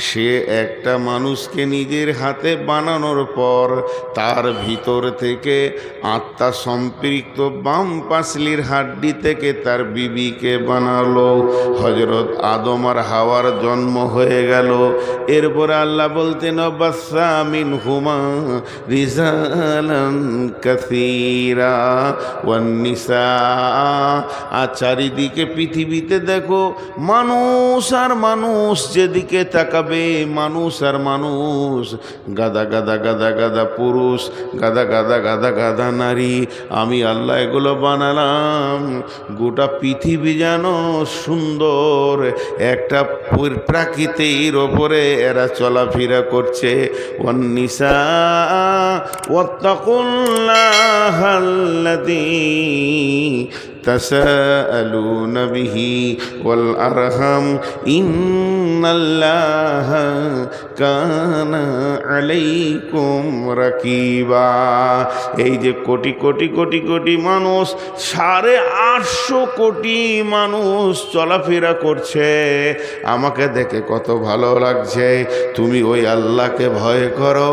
সে একটা মানুষকে নিজের হাতে বানানোর পর তার ভিতর থেকে আত্মা সম্পৃক্ত বাম পাসলির হাড্ডি থেকে তার বিবিকে বানালো। হযরত আদম আর হাওয়ার জন্ম হয়ে গেল। এরপরে আল্লাহ বলতেন বাসসা মিনহুমা রিজালান কাসীরা ওয়ান নিসা। আর চারিদিকে পৃথিবীতে দেখো মানুষ আর মানুষ, যেদিকে তাকাবে মানুষ আর মানুষ, গাদা গাদা গাদা গাদা পুরুষ, গাদা গাদা গাদা গাদা নারী। আমি আল্লাহ এগুলো বানালাম গোটা পৃথিবী যেন সুন্দর একটা প্রাকৃতির ওপরে এরা চলাফেরা করছে। ওয়ান্নিসা ওয়াত্তাকুল্লাহাল্লাযী তাসাআলুনা বিহি ওয়াল আরহাম ইন্নাল্লাহা কানা আলাইকুম রাকিবা। এই যে কোটি কোটি কোটি কোটি মানুষ, 850 কোটি মানুষ চলাফেরা করছে, আমাকে দেখে কত ভালো লাগছে। তুমি ওই আল্লাহকে ভয় করো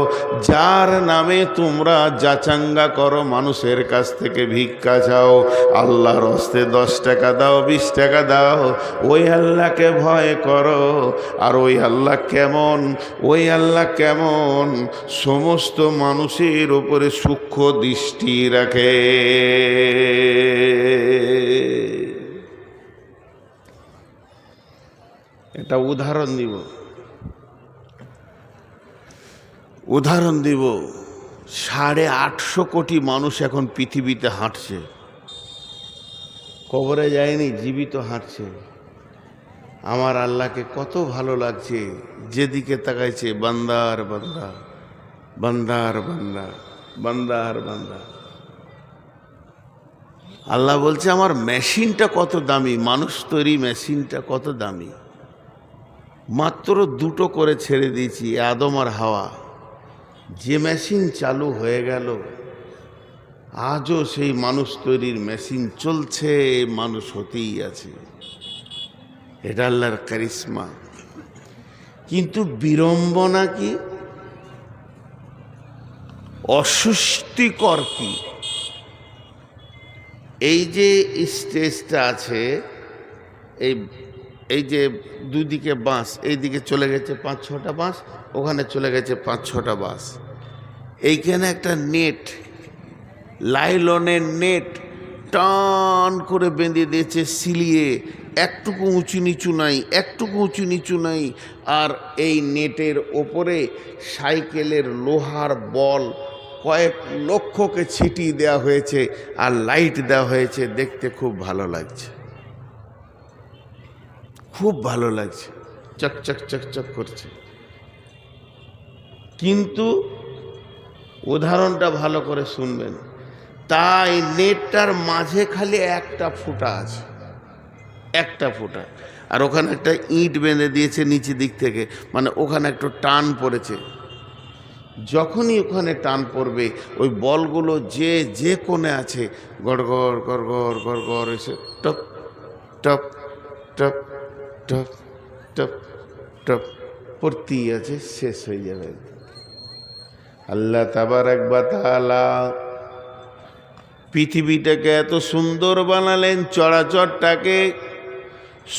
যার নামে তোমরা যাচাঙ্গা করো, মানুষের কাছ থেকে ভিক্ষা চাও, আল্লাহর হস্তে 10 টাকা দাও, 20 টাকা দাও, ওই আল্লাহকে ভয় করো। আর ওই আল্লাহ কেমন, ওই আল্লাহ কেমন, সমস্ত মানুষের উপরে সূক্ষ্ম দৃষ্টি রাখে। একটা উদাহরণ দিব, উদাহরণ দিব। 850 কোটি মানুষ এখন পৃথিবীতে হাঁটছে, কবরে যায়নি, জীবিত হাঁটছে। আমার আল্লাহকে কত ভালো লাগছে, যেদিকে তাকাইছে বান্দার বান্দা, বান্দার বান্দা, বান্দার বান্দা। আল্লাহ বলছে আমার মেশিনটা কত দামি, মানুষ তৈরি মেশিনটা কত দামি। মাত্র 2টো করে ছেড়ে দিয়েছি, আদম আর হাওয়া। যে মেশিন চালু হয়ে গেল, আজও সেই মানুষ তৈরির মেশিন চলছে, মানুষ হতেই আছে। এটা আল্লাহর কারিশমা। কিন্তু বিড়ম্বনা কি, অস্বস্তিকর কি, এই যে স্টেজটা আছে, এই যে দুদিকে বাঁশ, এইদিকে চলে গেছে 5-6টা বাঁশ, ওখানে চলে গেছে 5-6টা বাঁশ। এইখানে একটা নেট, লাইলনের নেট টান করে বেঁধে দিয়েছে সিলিয়ে, একটুকু উঁচু নিচু নাই, একটুকু উঁচু নিচু নাই। আর এই নেটের ওপরে সাইকেলের লোহার বল কয়েক লক্ষকে ছিটিয়ে দেওয়া হয়েছে, আর লাইট দেওয়া হয়েছে। দেখতে খুব ভালো লাগছে, খুব ভালো লাগছে, চকচক চকচক করছে। কিন্তু উদাহরণটা ভালো করে শুনবেন। তাই নেটটার মাঝে খালি একটা ফুটা আছে, একটা ফুটা, আর ওখানে একটা ইট বেঁধে দিয়েছে নিচের দিক থেকে, মানে ওখানে একটু টান পড়েছে। যখনই ওখানে টান পড়বে, ওই বলগুলো যে যে কোণে আছে গড়গড় গড়গড় গড়গড় এসে top top top top top top পড়তেই আছে, শেষ হয়ে যাবে। আল্লাহ তাবারাক ওয়া তাআলা পৃথিবীটাকে এত সুন্দর বানালেন, চরাচরটাকে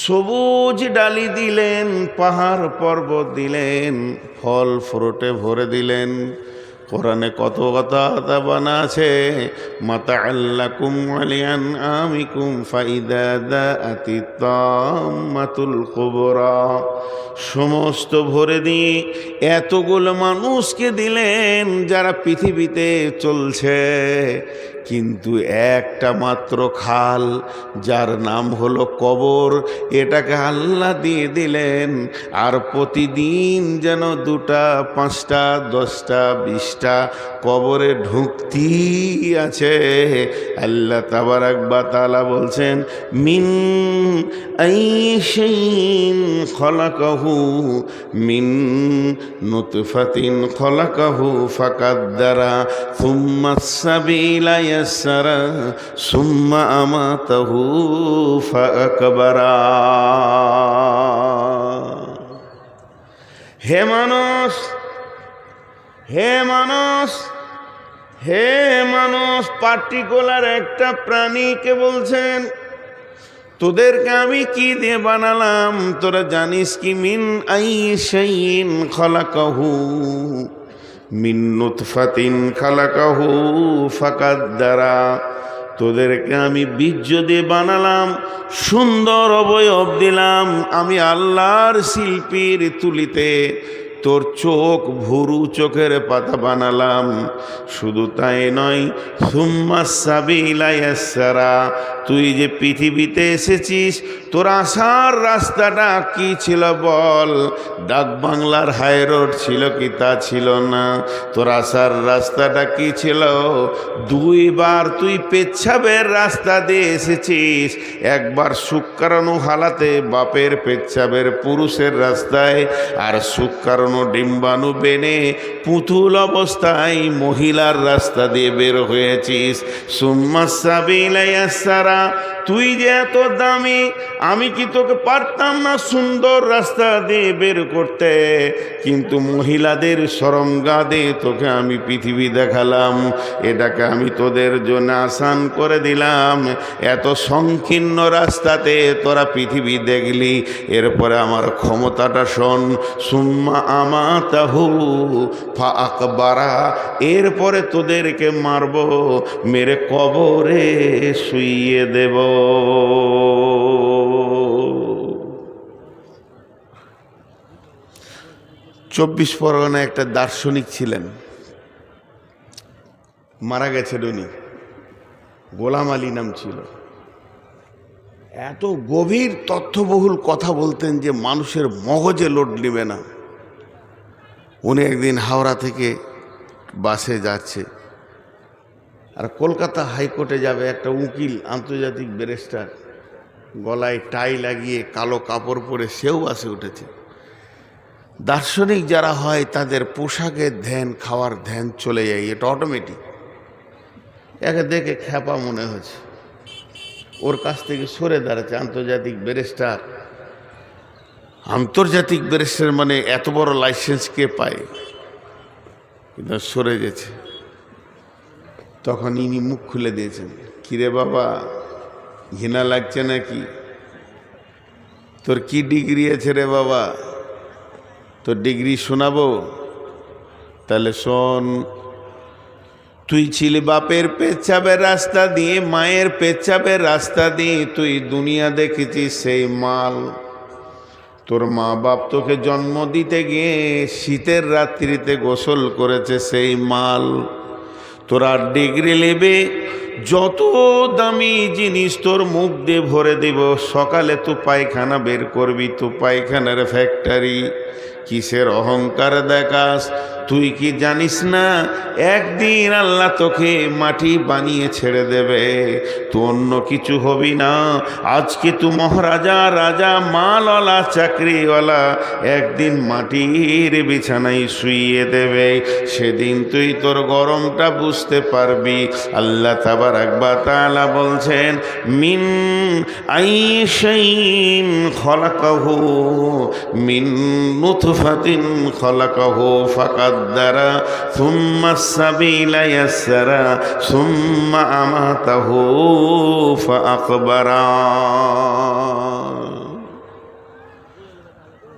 সবুজ ডালি দিলেন, পাহাড় পর্বত দিলেন, ফল ফ্রুটে ভরে দিলেন। কোরআনে কত কথা বানা আছে, মাতাআল লাকুম ওয়া লিআনআমিকুম ফাইদা যাআতিত তাম্মাতুল কুবরা। সমস্ত ভরে দিয়ে এতগুলো মানুষকে দিলেন যারা পৃথিবীতে চলছে, কিন্তু একটা মাত্র খাল যার নাম হলো কবর, এটাকে আল্লাহ দিয়ে দিলেন। আর প্রতিদিন যেন 2টা 5টা 10টা 20টা কবরে ঢুকতেই আছে। আল্লাহ তাবারাক ওয়া তাআলা বলছেন, মিন আইশাইন খলাকাহু মিন নুতফাতিন খলাকাহু ফাকাদ্দারা সুম্মা সাবিলা ইয়াসসারা সুম্মা আমাতাহু ফাআকবারা। হে মানুষ, হে মানুষ, হে মানুষ, পার্টিকুলার একটা প্রাণীকে বলছেন তোদেরকে আমি কি দিয়ে বানালাম তোরা জানিস কি? মিন আই শাইইন খালাকাহু, মিন নুতফাতিন খালাকাহু ফাকাদ্দারা। তোদেরকে আমি বীর্য দিয়ে বানালাম, সুন্দর অবয়ব দিলাম, আমি আল্লাহর শিল্পীর তুলিতে তোর চোখ ভুরু চোখের পাতা বানালাম। শুধু তাই নয়, সুম্মা সাবিলা ইয়াসসারা, তুই যে পৃথিবীতে এসেছিস তোর আসার রাস্তাটা কি ছিল বল? ডাক বাংলার হাই রোড ছিল কি? তা ছিল না। তোর আসার রাস্তাটা কি ছিল? দুইবার তুই পেচ্ছাবের রাস্তা দিয়ে এসেছিস, একবার শুক্রাণু হালাতে বাপের পেচ্ছাবের পুরুষের রাস্তায়, আর শুক্রাণু ডিম্বাণু বেনে পুতুল অবস্থায় মহিলার রাস্তা দিয়ে বের হয়েছিস। সুম্মা সাবিলা ইয়াসসারা, তুই যে এত দামি, আমি কি তোকে পারতাম না সুন্দর রাস্তা দিয়ে বের করতে? কিন্তু মহিলাদের সরঙ্গাদে তোকে আমি পৃথিবী দেখালাম, এটাকে আমি তোদের জন্য আসান করে দিলাম। এত সংকীর্ণ রাস্তাতে তোরা পৃথিবী দেখলি, এরপরে আমার ক্ষমতাটা শোন। সুম্মা আমাতাহু ফাআকবারা, এরপরে তোদেরকে মারব, মেরে কবরে শুইয়ে দেব। 24 পরগনায় একটা দার্শনিক ছিলেন, মারা গেছেন উনি, গোলাম আলী নাম ছিল। এত গভীর তথ্যবহুল কথা বলতেন যে মানুষের মগজে লোড নেবে না। উনি একদিন হাওড়া থেকে বাসে যাচ্ছে, আর কলকাতা হাইকোর্টে যাবে। একটা উকিল, আন্তর্জাতিক ব্যারিস্টার, গলায় টাই লাগিয়ে কালো কাপড় পরে সেও বাসে উঠেছে। দার্শনিক যারা হয় তাদের পোশাকের ধ্যান, খাওয়ার ধ্যান চলে যায়, এটা অটোমেটিক। একে দেখে খ্যাপা মনে হয়েছে, ওর কাছ থেকে সরে দাঁড়াচ্ছে। আন্তর্জাতিক ব্যারিস্টার, আন্তর্জাতিক ব্যারিস্টার মানে এত বড় লাইসেন্স কে পায়? কিন্তু সরে গেছে। তখন ইনি মুখ খুলে দিয়েছেন, কিরে বাবা, ঘৃণা লাগছে নাকি? তোর কি ডিগ্রি আছে রে বাবা? তোর ডিগ্রি শোনাবো? তাহলে শোন, তুই ছিলি বাপের পেচ্ছাবের রাস্তা দিয়ে, মায়ের পেচ্ছাবের রাস্তা দিয়ে তুই দুনিয়া দেখেছিস সেই মাল। তোর মা বাপ তোকে জন্ম দিতে গিয়ে শীতের রাত্রিতে গোসল করেছে সেই মাল। তোরা ডিগ্রি নেবে, যত দামি জিনিস তোর মুখ দিয়ে ভরে দেব, সকালে তুই পায়খানা বের করবি, তুই পায়খানার ফ্যাক্টরি। কিসের অহংকার দেখাস? তুই কি জানিস না একদিন আল্লাহ তোকে মাটি বানিয়ে ছেড়ে দেবে, তুই অন্য কিছু হবি না। আজকে তুই মহারাজা, রাজা, মালওয়ালা, চাকরিওয়ালা, একদিন মাটির বিছানায় শুইয়ে দেবে। সেদিন তুই তোর গরমটা বুঝতে পারবি। আল্লাহ তাবারাক ওয়া তাআলা বলছেন, মিন আইশাইন খলাকাহু, মিন নুতফাতিন খলাকাহু ফাকাদ্দারা, সুম্মা সাবিলা ইয়াসসারা, সুম্মা আমাতাহু ফাআকবারা।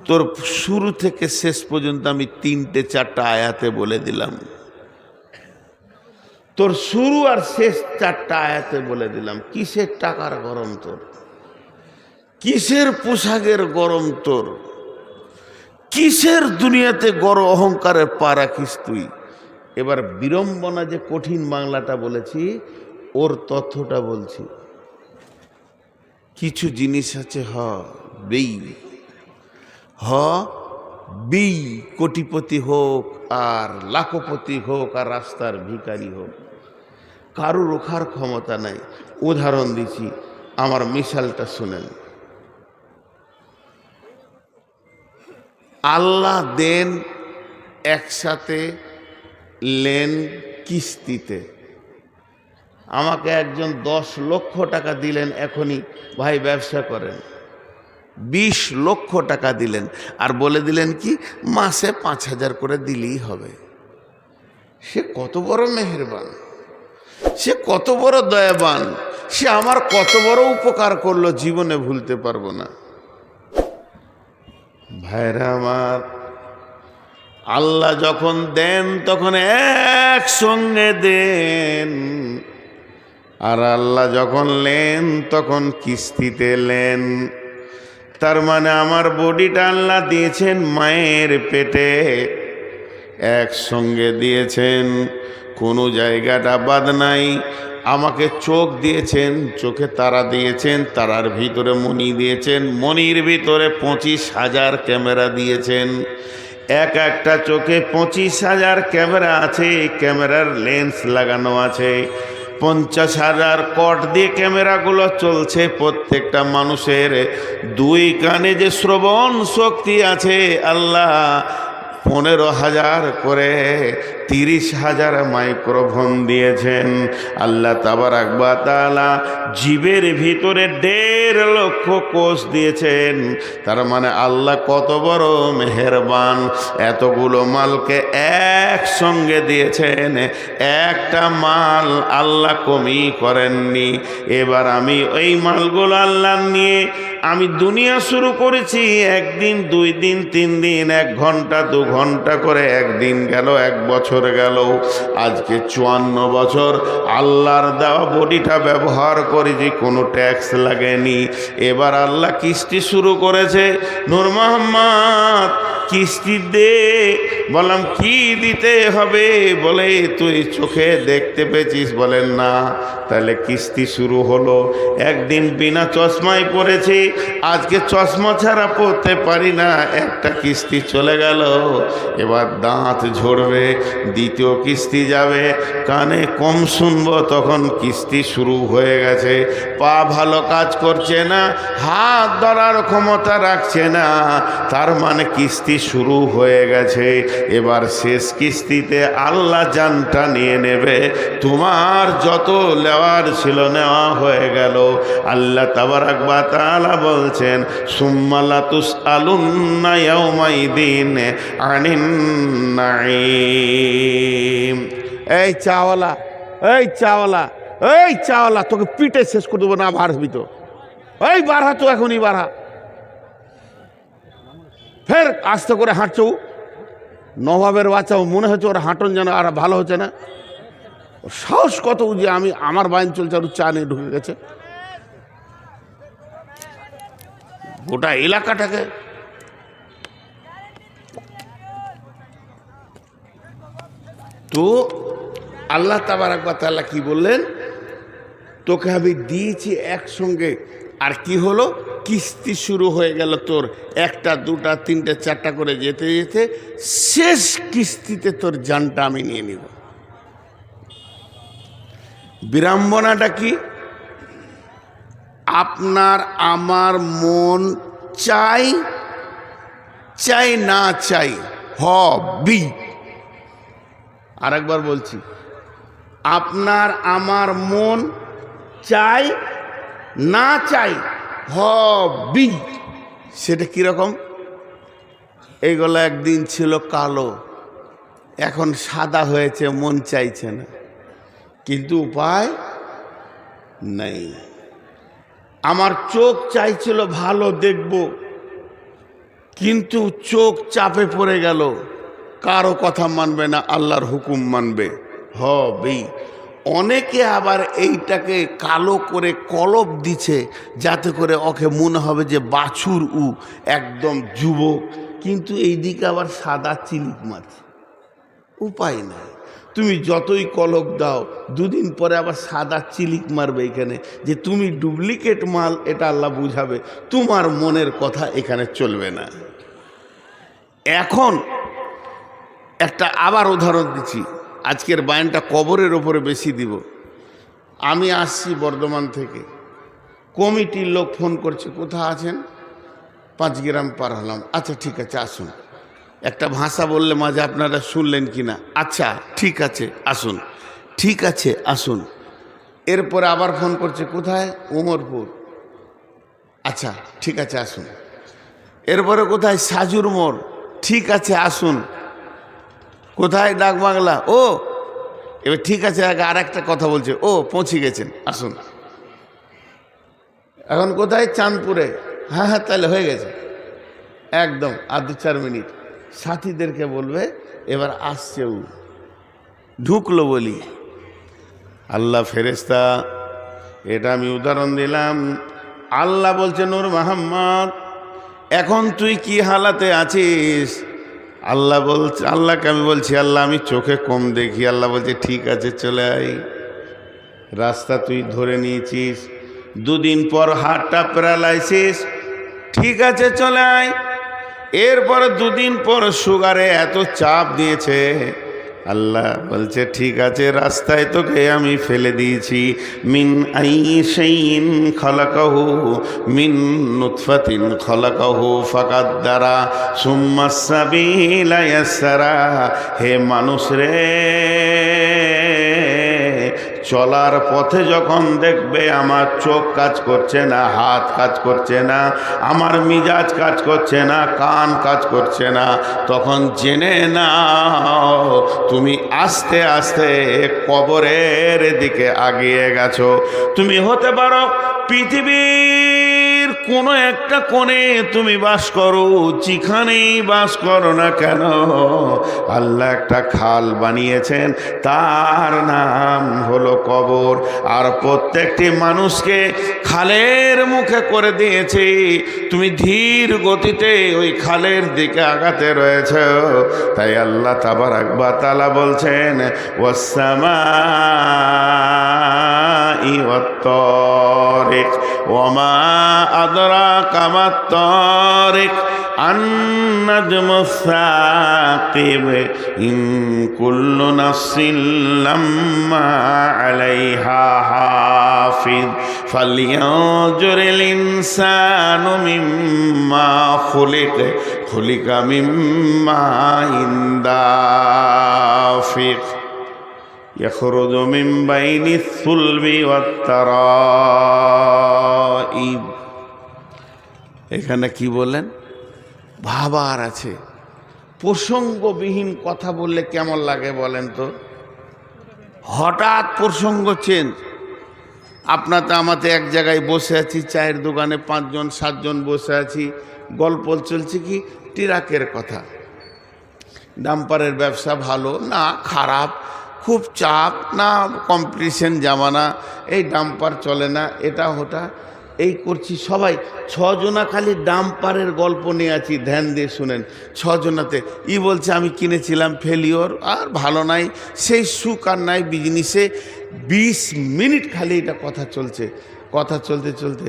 তোর শুরু থেকে শেষ পর্যন্ত আমি 3-4টা আয়াতে বলে দিলাম। তোর শুরু আর শেষ 4টা আয়াতে বলে দিলাম। কিসের টাকার গরম তোর? কিসের পোশাকের গরম তোর? কিসের দুনিয়াতে গড় অহংকারের পা রাখিস তুই? এবার বিড়ম্বনা যে কঠিন বাংলাটা বলেছি, ওর তথ্যটা বলছি। কিছু জিনিস আছে বেই, কোটিপতি হোক আর লাখপতি হোক আর রাস্তার ভিখারি হোক, কারুর রোখার ক্ষমতা নাই। উদাহরণ দিচ্ছি, আমার মিশালটা শুনেন। আল্লাহ দেন একসাথে, লেন কিস্তিতে। আমাকে একজন 10 লক্ষ টাকা দিলেন, এখনই ভাই ব্যবসা করেন। 20 লক্ষ টাকা দিলেন আর বলে দিলেন কি মাসে 5,000 করে দিলেই হবে। সে কত বড় মেহেরবান, সে কত বড় দয়াবান, সে আমার কত বড় উপকার করলো, জীবনে ভুলতে পারবো না। ভাইরা আমার, আল্লাহ যখন দেন তখন একসঙ্গে দেন, আর আল্লাহ যখন লেন তখন কিস্তিতে লেন। তার মানে আমার বডিটা আল্লাহ দিয়েছেন মায়ের পেটে, একসঙ্গে দিয়েছেন, কোনো জায়গাটা বাদ নাই। আমাকে চোখ দিয়েছেন, চোখে তারা দিয়েছেন, তারার ভিতরে মণি দিয়েছেন, মণির ভিতরে 25,000 ক্যামেরা দিয়েছেন। একটা চোখে 25,000 ক্যামেরা আছে, ক্যামেরার লেন্স লাগানো আছে। 50,000 কট দিয়ে ক্যামেরাগুলো চলছে। প্রত্যেকটা মানুষের 2 কানে যে শ্রবণ শক্তি আছে, আল্লাহ 15,000 করে 30,000 মাইক্রোফোন দিয়েছেন। আল্লাহ তাবারাক ওয়া তাআলা জীবের ভিতরে 1.5 লক্ষ কোষ দিয়েছেন। তার মানে আল্লাহ কত বড় মেহেরবান, এতগুলো মালকে একসঙ্গে দিয়েছেন, একটা মাল আল্লাহ কমই করেননি। এবার আমি ওই মালগুলো আল্লাহ নিয়ে আমি দুনিয়া শুরু করেছি। 1 দিন 2 দিন 3 দিন, 1 ঘন্টা 2 ঘন্টা করে, 1 দিন গেল, 1 বছর গেল, আজকে 54 বছর আল্লাহর দেওয়া বডিটা ব্যবহার করেছি, কোনো ট্যাক্স লাগেনি। এবার আল্লাহ কিস্তি শুরু করেছে। নূর মোহাম্মদ কিস্তি দে। বললাম কি দিতে হবে? বলে তুই চোখে দেখতে পেয়েছিস? বলেন না। তাহলে কিস্তি শুরু হলো। একদিন বিনা চশমায় পড়েছি, আজকে চশমা ছাড়া পড়তে পারি না, একটা কিস্তি চলে গেল। এবার দাঁত ঝরবে, দ্বিতীয় কিস্তি যাবে, কানে কম শুনবো, তখন কিস্তি শুরু হয়ে গেছে। পা ভালো কাজ করছে না, হাত ধরার ক্ষমতা রাখছে না, তার মানে কিস্তি শুরু হয়ে গেছে। এবার শেষ কিস্তিতে আল্লাহ জানটা নিয়ে নেবে, তোমার যত নেওয়ার ছিল নেওয়া হয়ে গেল। আল্লাহ তাবারাক ওয়া তাআলা বলছেন, সুম্মা লা তুসআলুন্না ইয়াউমাইদিন আনিন নাঈম। এই চাওয়ালা, এই চাওয়ালা, এই চাওয়ালা, তোকে পিটে শেষ করে দেবো না, বার হবি তো। এই বাড়া, তো এখনই বাড়া। ফের আস্তে করে হাঁটছো, নবাবের বাচ্চাও মনে হচ্ছে ওর হাঁটন যেন আর ভালো হচ্ছে না। সাহস কত যে আমি আমার বাইন চলছে আর চা নিয়ে ঢুকে গেছে। গোটা এলাকাটাকে তো আল্লাহ তাবারাক ওয়া তাআলা কি বললেন? তোকে আমি দিয়েছি একসঙ্গে। আর কি হলো? কিস্তি শুরু হয়ে গেল তোর, 1টা 2টা 3টে 4টা করে যেতে যেতে শেষ কিস্তিতে তোর জানটা আমি নিয়ে নিব। বিড়ম্বনাটা কি? আপনার আমার মন চাই চাই না চাই হবি। আরেকবার বলছি, আপনার আমার মন চাই না চাই হবি। সেটা কিরকম? এইগুলো একদিন ছিল কালো, এখন সাদা হয়েছে, মন চাইছে না, কিন্তু উপায় নেই। আমার চোখ চাইছিল ভালো দেখব, কিন্তু চোখ চাপে পড়ে গেল, কারো কথা মানবে না, আল্লাহর হুকুম মানবে, হবেই। অনেকে আবার এইটাকে কালো করে কলপ দিছে, যাতে করে ওকে মনে হবে যে বাছুর একদম যুবক, কিন্তু এই দিকে আবার সাদা চিলিক মারছে। উপায় নাই, তুমি যতই কলক দাও, 2 দিন পরে আবার সাদা চিলিক মারবে এখানে, যে তুমি ডুপ্লিকেট মাল, এটা আল্লাহ বুঝাবে। তোমার মনের কথা এখানে চলবে না। এখন একটা আবার উদাহরণ দিচ্ছি, আজকের বায়ানটা কবরের ওপরে বেশি দিব। আমি আসছি বর্ধমান থেকে, কমিটির লোক ফোন করছে, কোথা আছেন? 5 গ্রাম পার হলাম। আচ্ছা ঠিক আছে আসুন। একটা ভাষা বললে মাঝে আপনারা শুনলেন কি না? আচ্ছা ঠিক আছে আসুন, ঠিক আছে আসুন। এরপরে আবার ফোন করছে, কোথায়? উমরপুর। আচ্ছা ঠিক আছে আসুন। এরপরে কোথায়? সাজুর মোড়। ঠিক আছে আসুন। কোথায়? ডাকবাংলা। ও এবার ঠিক আছে, আগে আর একটা কথা বলছে, ও পৌঁছে গেছেন, আসুন। এখন কোথায়? চাঁদপুরে। হ্যাঁ হ্যাঁ তাহলে হয়ে গেছে, একদম আর 2-4 মিনিট। সাথীদেরকে বলবে এবার আসছে, ও ঢুকলো বলি। আল্লাহ ফেরেশতা, এটা আমি উদাহরণ দিলাম। আল্লাহ বলছে, নূর মোহাম্মদ এখন তুই কি হালাতে আছিস? আল্লাহ বলছে, আল্লাহকে আমি বলছি, আল্লাহ আমি চোখে কম দেখি। আল্লাহ বলছে ঠিক আছে চলে আয়। রাস্তা তুই ধরে নিয়েছিস, 2 দিন পর হার্টটা প্যারালাইসিস, ঠিক আছে চলে আয়। এরপর 2 দিন পর সুগারে এত চাপ দিয়েছে। আল্লাহ বলছে ঠিক আছে, রাস্তায় তোকে আমি ফেলে দিয়েছি। মিন আইশাইন খলাকাহু মিন নুতফাতিন খলাকাহু ফাকাদ্দারা সুম্মাস সাবিলা ইয়াসসারা। হে মানুষ রে, চলার পথে যখন দেখবে আমার চোখ কাজ করছে না, হাত কাজ করছে না, আমার মিজাজ কাজ করছে না, কান কাজ করছে না, তখন জেনে নাও তুমি আস্তে আস্তে কবরের দিকে আগিয়ে গেছো। তুমি হতে পারো পৃথিবীর কোনো একটা কোণে তুমি বাস করো, যেখানেই বাস করো না কেন, আল্লাহ একটা খাল বানিয়েছেন, তার নাম হলো কবর। আর প্রত্যেকটি মানুষকে খালের মুখে করে দিয়েছে। তুমি ধীর গতিতে ওই খালের দিকে আগাতে রয়েছ। তাই আল্লাহ তাবারাক ওয়া তাআলা বলছেন, ওয়াস-সামাই ওয়াত-তারিক ওয়ামা আদরাকা মাত-তারিক আন-নাজমুস সাকিব ইন কুল্লু নাফসিন লাম্মা আলাইহা হাফিজ ফালইয়ানজুরিল ইনসানু মিম্মা খুলিকা মিম্মা দাফিক ইয়াখরুজু মিন বাইনিস সুলবি ওয়াত তারাইব। এখানে কি বললেন? ভাবার আছে। প্রসঙ্গবিহীন কথা বললে কেমন লাগে বলেন তো? হঠাৎ প্রসঙ্গ চেঞ্জ। আপনাতে আমাতে এক জায়গায় বসে আছি, চায়ের দোকানে 5জন 7জন বসে আছি, গল্প চলছে কি ট্রাকের কথা। ডাম্পারের ব্যবসা ভালো না খারাপ, খুব চাপ না কম্পিটিশন জামানা, এই ডাম্পার চলে না, এটা ওটা এই করছি। সবাই 6 জনা খালি ডাম্পারের গল্প নিয়ে আছি, ধ্যান দিয়ে শুনেন। 6 জনাতে ই বলছে আমি কিনেছিলাম ফেলিওর, আর ভালো নাই, সেই সুখ আর নাই বিজনেসে। 20 মিনিট খালি এটা কথা চলছে। কথা চলতে চলতে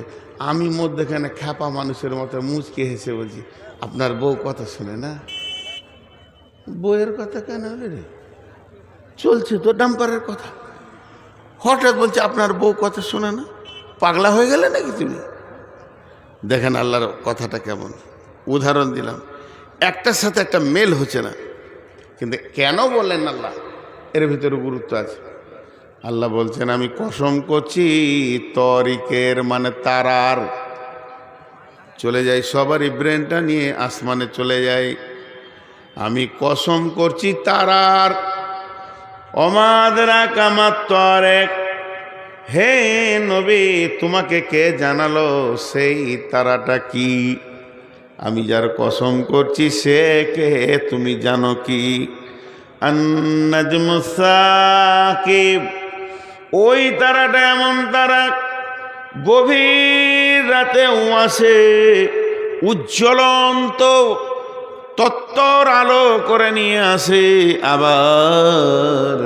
আমি মধ্যেখানে খ্যাপা মানুষের মতো মুচকে হেসে বলছি, আপনার বউ কথা শুনে না? বউয়ের কথা কেন হলে রে? চলছে তো ডাম্পারের কথা। হঠাৎ বলছে আপনার বউ কথা শোনে না? পাগলা হয়ে গেলে নাকি তুমি? দেখেন আল্লাহর কথাটা কেমন। উদাহরণ দিলাম, একটার সাথে একটা মেল হচ্ছে না, কিন্তু কেন বললেন আল্লাহ? এর ভিতরে গুরুত্ব আছে। আল্লাহ বলছেন আমি কসম করছি, তরিকের মানে তারার, চলে যাই সবারই ব্রেনটা নিয়ে আসমানে চলে যাই। আমি কসম করছি তারার। অমাদরা কামাত তরেক, হে নবী তোমাকে কে জানালো সেই তারাটা কি? আমি যার কসম করছি সে কে তুমি জানো কি? আন-নাজমুস সাকিব, ওই তারাটা এমন তারা গভীর রাতেও আসে, উজ্জ্বলন্ত তত্ত্বর আলো করে নিয়ে আসে, আবার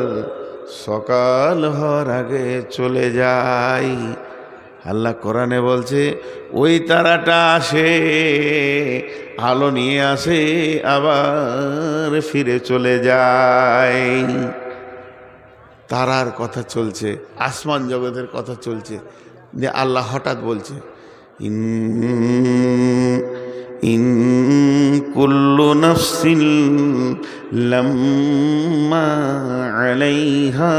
সকাল হওয়ার আগে চলে যায়। আল্লাহ কোরআনে বলছে ওই তারাটা আসে, আলো নিয়ে আসে, আবার ফিরে চলে যায়। তারার কথা চলছে, আসমান জগতের কথা চলছে, যে আল্লাহ হঠাৎ বলছে ইন কুল্লু নাফসিন লাম্মা আলাইহা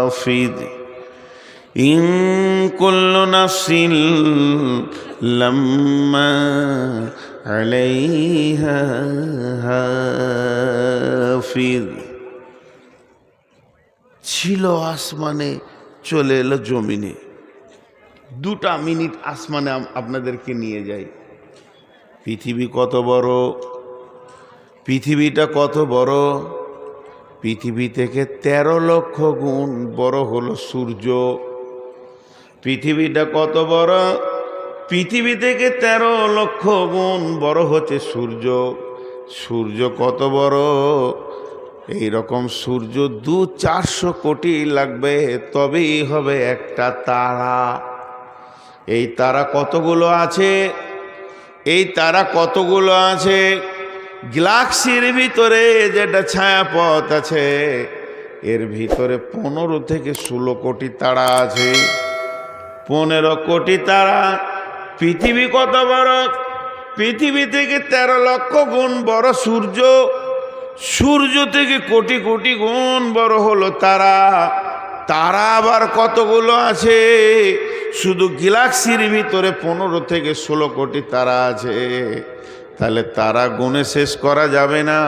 হাফিজ। ইন কুল্লু নাফসিন লাম্মা আলাইহা হাফিজ। ছিল আসমানে, চলে এলো জমিনে। 2 মিনিট আসমানে আপনাদেরকে নিয়ে যাই। পৃথিবী কত বড়, পৃথিবীটা কত বড়। পৃথিবী থেকে 13 লক্ষ গুণ বড় হলো সূর্য। পৃথিবীটা কত বড়, পৃথিবী থেকে 13 লক্ষ গুণ বড় হচ্ছে সূর্য। সূর্য কত বড়, এই রকম সূর্য 200-400 কোটি লাগবে তবেই হবে একটা তারা। এই তারা কতগুলো আছে, এই তারা কতগুলো আছে, গ্যালাক্সির ভিতরে যেটা ছায়াপথ আছে এর ভিতরে 15 থেকে 16 কোটি তারা আছে। 15 কোটি তারা। পৃথিবী কত বড়, পৃথিবী থেকে 13 লক্ষ গুণ বড় সূর্য। সূর্য থেকে কোটি কোটি গুণ বড় হলো তারা। তারা আবার কতগুলো আছে, শুধু গ্যালাক্সির ভিতরে 15 থেকে 16 কোটি তারা আছে। তাহলে তারা গুণে শেষ করা যাবে না।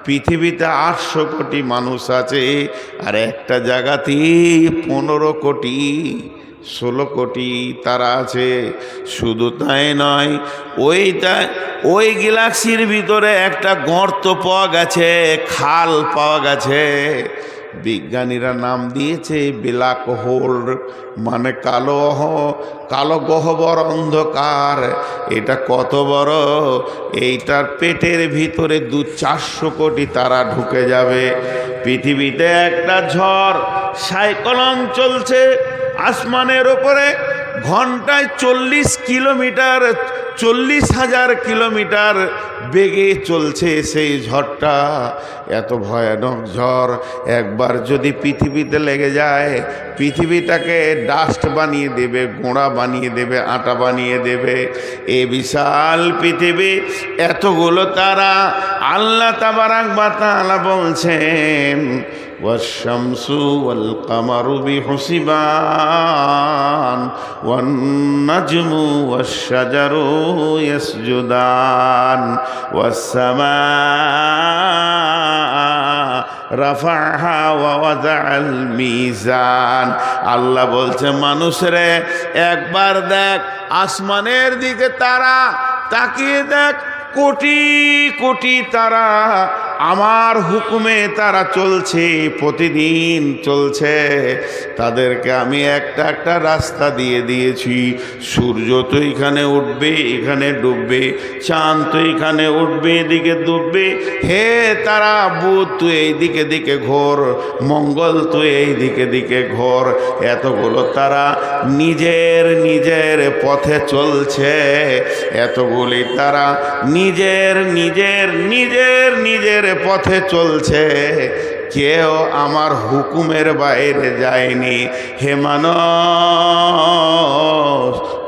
পৃথিবীতে 800 কোটি মানুষ আছে, আর একটা জায়গাতেই 15 কোটি 16 কোটি তারা আছে। শুধু তাই নয়, ওই গ্যালাক্সির ভিতরে একটা গর্ত পাওয়া গেছে, খাল পাওয়া গেছে। বিজ্ঞানীরা নাম দিয়েছে ব্ল্যাক হোল, মানে কালো গহ্বর অন্ধকার। এটা কত বড়, এইটার পেটের ভিতরে 200-400 কোটি তারা ঢুকে যাবে। পৃথিবীতে একটা ঝড় সাইক্লোন চলছে আসমানের ওপরে, ঘন্টায় 40 কিলোমিটার, 40,000 কিলোমিটার বেগে চলছে সেই ঝড়টা। এত ভয়ানক ঝড় একবার যদি পৃথিবীতে লেগে যায়, পৃথিবীটাকে ডাস্ট বানিয়ে দেবে, গোড়া বানিয়ে দেবে, আটা বানিয়ে দেবে। এ বিশাল পৃথিবী, এতগুলো তারা। আল্লাহ তাবারাক ওয়া তাআলা বলছেন والشمس والقمر بحسبان والنجم والشجر يسجدان والسماء رفعها ووضع الميزان। আল্লাহ বলছে মানুষরে একবার দেখ আসমানের দিকে, তারা তাকিয়ে দেখ, কোটি কোটি তারা আমার হুকুমে তারা চলছে, প্রতিদিন চলছে। তাদেরকে আমি একটা একটা রাস্তা দিয়ে দিয়েছি। সূর্য তো এখানে উঠবে, এখানে ডুববে, চাঁদ তো এখানে উঠবে, এদিকে ডুববে। হে তারা, বুধ তুই এই দিকে দিকে ঘোর, মঙ্গল তুই এই দিকে দিকে ঘোর। এতগুলো তারা নিজের নিজের পথে চলছে। এতগুলি তারা নিজের নিজের নিজের নিজের পথে চলছে, কেউ আমার হুকুমের বাইরে যায়নি। হে মানুষ,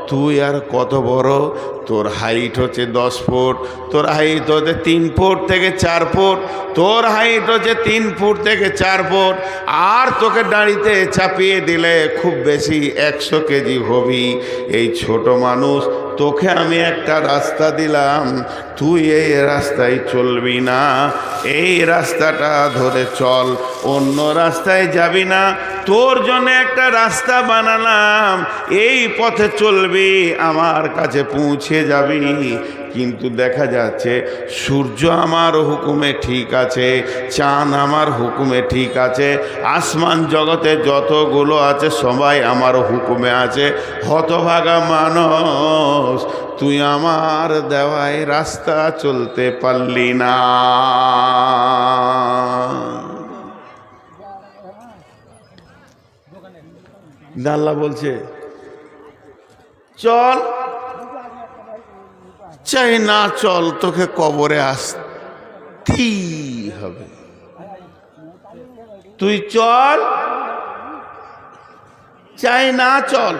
তুই আর কত বড়, তোর হাইট হচ্ছে 10 ফুট, তোর হাইট হচ্ছে 3 ফুট থেকে 4 ফুট, তোর হাইট হচ্ছে 3 ফুট থেকে 4 ফুট। আর তোকে দাঁড়িতে চাপিয়ে দিলে খুব বেশি 100 কেজি হবি। এই ছোট মানুষ, তোকে আমি একটা রাস্তা দিলাম, তুই এই রাস্তায় চলবি না, এই রাস্তাটা ধরে চল, অন্য রাস্তায় যাবি না। তোর জন্য একটা রাস্তা বানালাম, এই পথে চলবি, আমার কাছে পৌঁছে যাবি। কিন্তু দেখা যাচ্ছে সূর্য আমার হুকুমে ঠিক আছে, চাঁদ আমার হুকুমে ঠিক আছে, আসমান জগতে যতগুলো আছে সবাই আমার হুকুমে আছে। হতভাগা মানুষ, তুই আমার দেওয়ায় রাস্তা চলতে পারলি না। আল্লাহ বলছে চল, চাই না চল, তোকে কবরে আসতেই হবে। তুই চল, চাই না চল,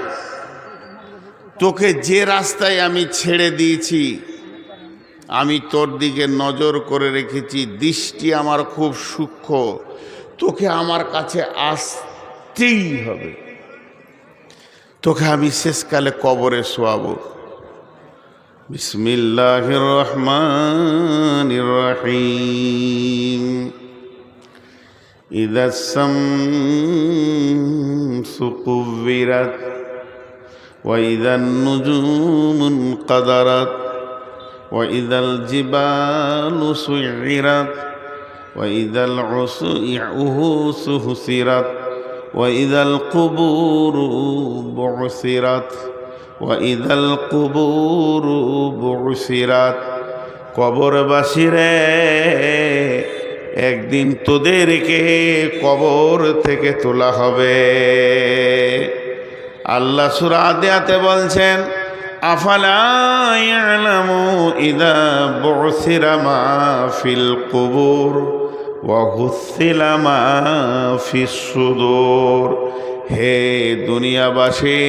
তোকে যে রাস্তায় আমি ছেড়ে দিয়েছি, আমি তোর দিকে নজর করে রেখেছি, দৃষ্টি আমার খুব সূক্ষ্ম, তোকে আমার কাছে আসতেই হবে। তোকে আমি শেষকালে কবরে শোয়াবো। বিসমিল্লাহির রহমানির রহিম। ইযাস শামসু কুব্বিরাত ওয়া ইযান নুজুমু ইনকাদারাত ওয়া ইযাল জিবালু সুইরাত ওয়া ইযাল উহুসু হুসিরাত ওয়া ইযাল কুবুরু বু'সিরাত ওয়া ইযাল কুবুরু বু'সিরাত। কবরবাসীরে, একদিন তোদেরকে কবর থেকে তোলা হবে। আল্লাহ সূরা আদিয়াতে বলছেন, আফালা ইয়ালামু ইযা বু'সিরা মা ফিল কুবুর ওয়া হুসিলা মা ফিস সুদূর। হে দুনিয়াবাসী,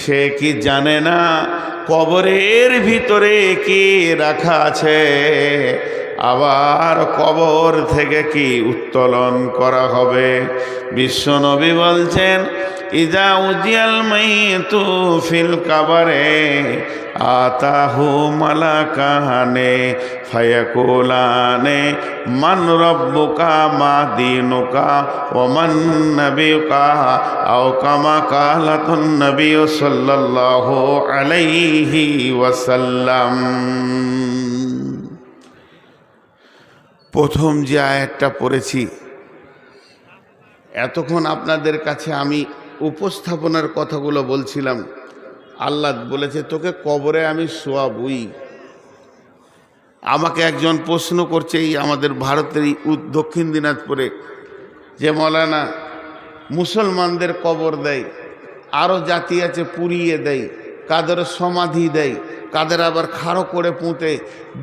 সে কি জানে না কবরের ভিতরে কি রাখা আছে? আবার কবর থেকে কি উত্তোলন করা হবে? বিশ্বনবী বলছেন, ইজা উজিয়াল মাইতু ফিল কাবারে আতাহু মালাকানে ফায়াকুলানে মান রাব্বুকা মা দীনুকা ওয়া মান নাবিয়ুকা আও কামা কালাতুন নবী সাল্লাল্লাহু আলাইহি ওয়াসাল্লাম। প্রথম যে আয়াতটা পড়েছি, এতক্ষণ আপনাদের কাছে আমি উপস্থাপনার কথাগুলো বলছিলাম। আল্লাহ বলেছে, তোকে কবরে আমি শোয়াবই। আমাকে একজন প্রশ্ন করছে, এই আমাদের ভারতের দক্ষিণ দিনাজপুরে, যে মৌলানা মুসলমানদের কবর দেয়, আরও জাতি আছে পুড়িয়ে দেয়, কাদের সমাধি দেয়, কাদের আবার খাড়ো করে পুঁতে,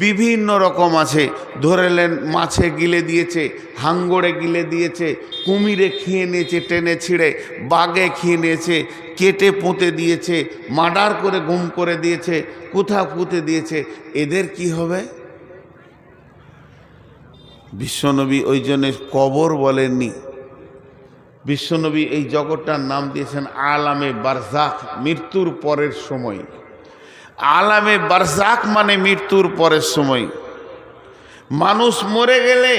বিভিন্ন রকম আছে। ধরেলেন মাছে গিলে দিয়েছে, হাঙ্গড়ে গিলে দিয়েছে, কুমিরে খেয়ে নিয়েছে টেনে ছিঁড়ে, বাঘে খেয়ে নিয়েছে, কেটে পুঁতে দিয়েছে, মার্ডার করে গুম করে দিয়েছে, কোথাও পুঁতে দিয়েছে। এদের কি হবে? বিশ্বনবী ওই জন্য কবর বলেননি। বিশ্বনবী এই জগৎটার নাম দিয়েছেন আলামে বারজাখ, মৃত্যুর পরের সময়। আলামে বারজাখ মানে মৃত্যুর পরের সময়। মানুষ মরে গেলে,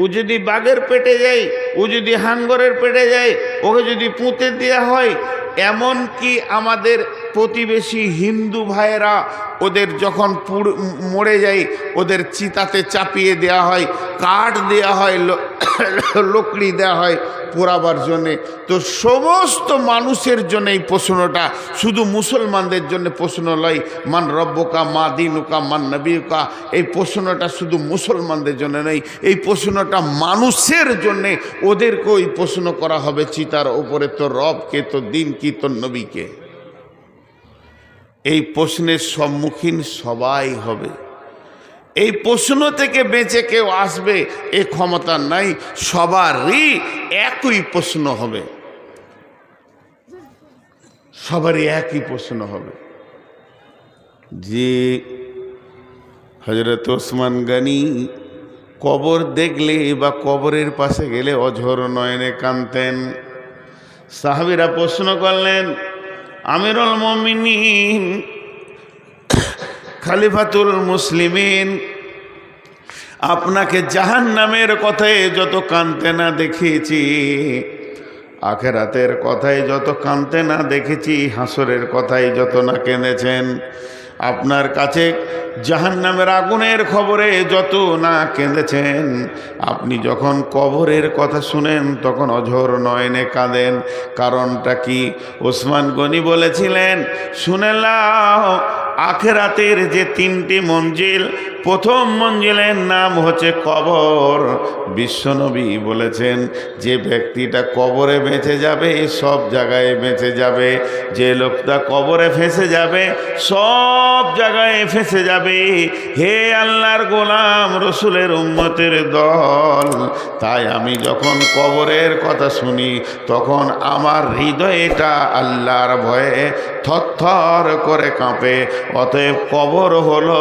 ও যদি বাঘের পেটে যায়, ও যদি হাঙ্গরের পেটে যায়, ওকে যদি পুঁতে দেওয়া হয়, এমন কি আমাদের প্রতিবেশী হিন্দু ভাইয়েরা ওদের যখন মরে যায়, ওদের চিতাতে চাপিয়ে দেওয়া হয়, কাঠ দেওয়া হয়, লকড়ি দেওয়া হয় পোড়াবার জন্যে। তো সমস্ত মানুষের জন্য এই প্রশ্নটা, শুধু মুসলমানদের জন্য প্রশ্ন নয়। মান রব্বুকা মা দীনুকা মান নবিয়ুকা, এই প্রশ্নটা শুধু মুসলমানদের জন্য নয়, এই প্রশ্নটা মানুষের জন্যে। ওদেরকে ওই প্রশ্ন করা হবে চিতার ওপরে, তোর রব কে, তোর দিন কি, তোর নবী কে। এই প্রশ্নের সম্মুখীন সবাই হবে। এই প্রশ্ন থেকে বেঁচে কেউ আসবে এ ক্ষমতা নাই। সবারই একই প্রশ্ন হবে, সবারই একই প্রশ্ন হবে। যে হযরত ওসমান গনি কবর দেখলে বা কবরের পাশে গেলে অঝর নয়নে কাঁদতেন। সাহাবীরা প্রশ্ন করলেন, আমিরুল মুমিনিন, খলিফাতুল মুসলিমিন, আপনাকে জাহান্নামের কথায় যত কাঁদতে না দেখেছি, আখিরাতের কথায় যত কাঁদতে না দেখেছি, হাসরের কথায় যত না কেঁদেছেন, আপনার কাছে জাহান্নামের আগুনের খবরে যত না কেঁদেছেন, আপনি যখন কবরের কথা শুনেন তখন অঝর নয়নে কাঁদেন। কারণটা কি? ওসমান গনি বলেছিলেন, শুনে নাও, আখিরাতের যে তিনটি মঞ্জিল, প্রথম মঞ্জিলের নাম হচ্ছে কবর। বিশ্বনবী বলেছেন, যে ব্যক্তিটা কবরে বেঁচে যাবে সব জায়গায় বেঁচে যাবে, যে লোকটা কবরে ফেঁসে যাবে সব জায়গায় ফেঁসে যাবে। হে আল্লাহর গোলাম, রসুলের উম্মতের দল, তাই আমি যখন কবরের কথা শুনি তখন আমার হৃদয়টা আল্লাহর ভয়ে থরথর করে কাঁপে। অতএব কবর হলো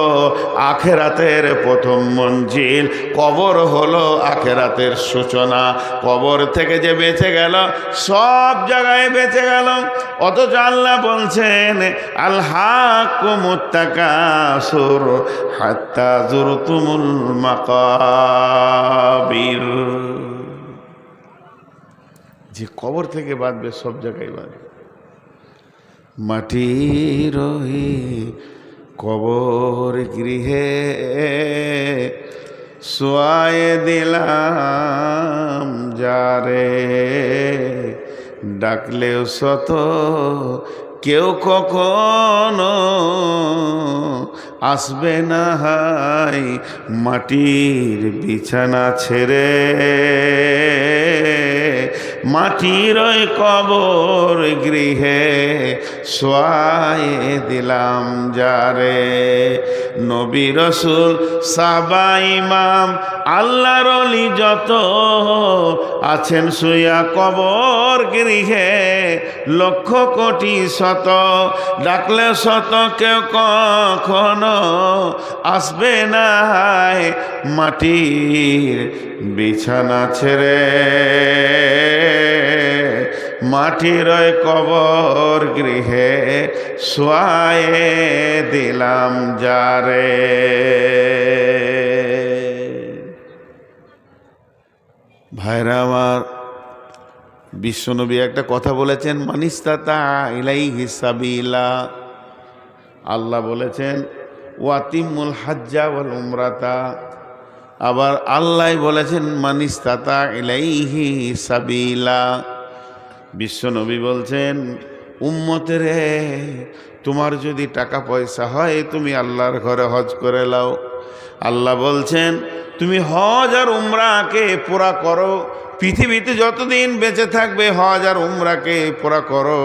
আখিরাত নাজাতের প্রথম মঞ্জিল। কবর হলো আখেরাতের সূচনা। কবর থেকে যে বেঁচে গেল সব জায়গায় বেঁচে গেল। অথচ আল্লাহ বলছেন আলহাকুমুত তাকাসুর হাত্তা যুরতুমুল মাকাবির। যে কবর থেকে বাঁধবে সব জায়গায় বাঁধবে। মাটির ওই কবর গৃহে শোয়ায়ে দিলাম যারে, ডাকলেও শত কেউ কখনো আসবে না হাই মাটির বিছানা ছেড়ে। মাটির ওই কবর গৃহে শোয়ায়ে দিলাম যারে। নবী রাসূল সাহাবা ইমাম আল্লাহর ওলি যত আছেন শুয়া কবর গৃহে, লক্ষ কোটি শত, ডাকলে শত কেউ কখনো আসবে না মাটির বিছানা ছেড়ে। মাটির ওই কবর গৃহে শোয়ায়ে দিলাম যারে। ভাইরা আমার, বিশ্বনবী একটা কথা বলেছেন, মানিস্তাতা ইলাইহি সাবিলা। আল্লাহ বলেছেন ওয়াতিমুল হাজ্জা ওয়াল উমরাতা। আবার আল্লাহ বলেছেন মানিস্তাতা ইলাইহি সাবিলা। বিশ্বনবী বলছেন উম্মতেরে, তোমার যদি টাকা পয়সা হয় তুমি আল্লাহর ঘরে হজ করে লাও। আল্লাহ বলছেন তুমি হজ আর উমরাকে পুরা করো। পৃথিবীতে যতদিন বেঁচে থাকবে হজ আর উমরাকে পুরা করো।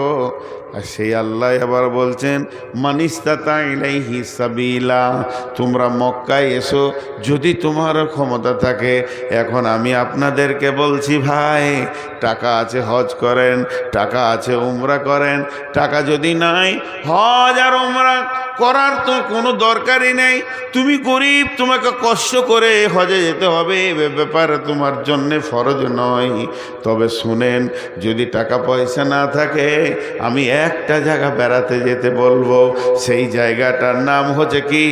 আর সেই আল্লাহ আবার বলছেন মানিস্তাতা ইলাইহি সাবিলা, তোমরা মক্কায় এসো যদি তোমার ক্ষমতা থাকে। এখন আমি আপনাদেরকে বলছি ভাই, টাকা আছে হজ করেন, টাকা আছে উমরা করেন। টাকা যদি নাই হজ আর উমরা করার তো কোনো দরকারই নেই। তুমি গরিব, তোমাকে কষ্ট করে হজে যেতে হবে, এ ব্যাপারে তোমার জন্যে ফরজ নয়। তবে শুনেন, যদি টাকা পয়সা না থাকে আমি একটা জায়গা বেড়াতে যেতে বলবো। সেই জায়গাটার নাম হচ্ছে কি,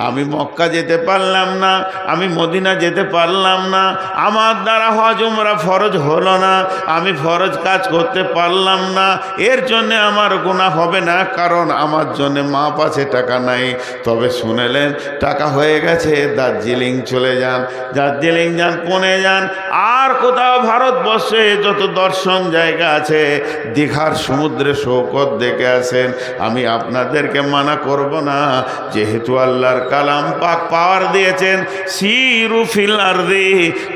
আমি মক্কা যেতে পারলাম না, আমি মদিনা যেতে পারলাম না, আমার দ্বারা হজ উমরা ফরজ হলো না, আমি ফরজ কাজ করতে পারলাম না, এর জন্যে আমার গুনাহ হবে না, কারণ আমার জন্যে মাপ আছে, টাকা নাই। তবে শুনেলেন টাকা হয়ে গেছে, দার্জিলিং চলে যান, দার্জিলিং যান, পুনে যান, আর কোথাও ভারতবর্ষে যত দর্শন জায়গা আছে, দীঘার সমুদ্রে সৈকত দেখে আসেন। আমি আপনাদেরকে মানা করব না, যেহেতু আল্লাহর কালাম পাক পাওয়ার দিয়েছেন, সিরু ফিল আরদি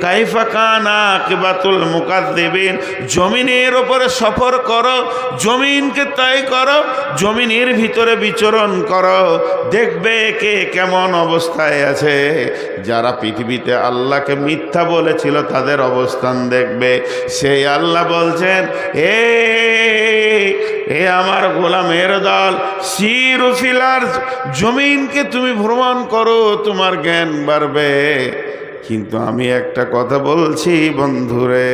কাইফা কানা আকিবাতুল মুকাদ্দিবিন। জমিনের ওপরে সফর করো, জমিনকে তাই করো, জমিনের ভিতরে বিচরণ করো, দেখবে কে কেমন অবস্থায় আছে। যারা পৃথিবীতে আল্লাহকে মিথ্যা বলেছিল তাদের অবস্থান দেখবে। সেই আল্লাহ বলছেন এ আমার গোলামের দল, সিরু ফিল আরদ, জমিনকে তুমি ভ্রমণ করো, তোমার জ্ঞান বাড়বে। কিন্তু আমি একটা কথা বলছি বন্ধুরে,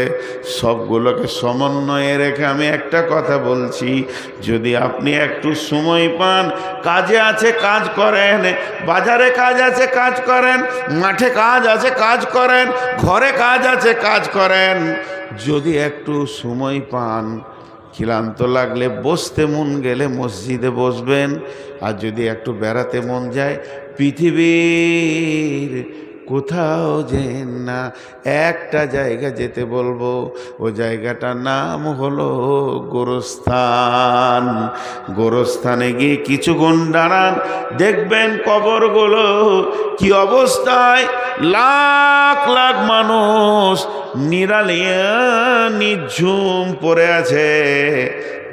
সবগুলোকে সমন্বয়ে রেখে আমি একটা কথা বলছি, যদি আপনি একটু সময় পান, কাজে আছে কাজ করেন, বাজারে কাজ আছে কাজ করেন, মাঠে কাজ আছে কাজ করেন, ঘরে কাজ আছে কাজ করেন। যদি একটু সময় পান, ক্লান্ত লাগলে বসতে মন গেলে মসজিদে বসবেন। আর যদি একটু বেড়াতে মন যায়, পৃথিবীর কোথাও যেন না, একটা জায়গা যেতে বলবো, ও জায়গাটার নাম হলো গোরস্থান। গোরস্থানে গিয়ে কিছুক্ষণ দাঁড়ান, দেখবেন কবরগুলো কি অবস্থায়, লাখ লাখ মানুষ নিরালিয়া নিঝুম পড়ে আছে।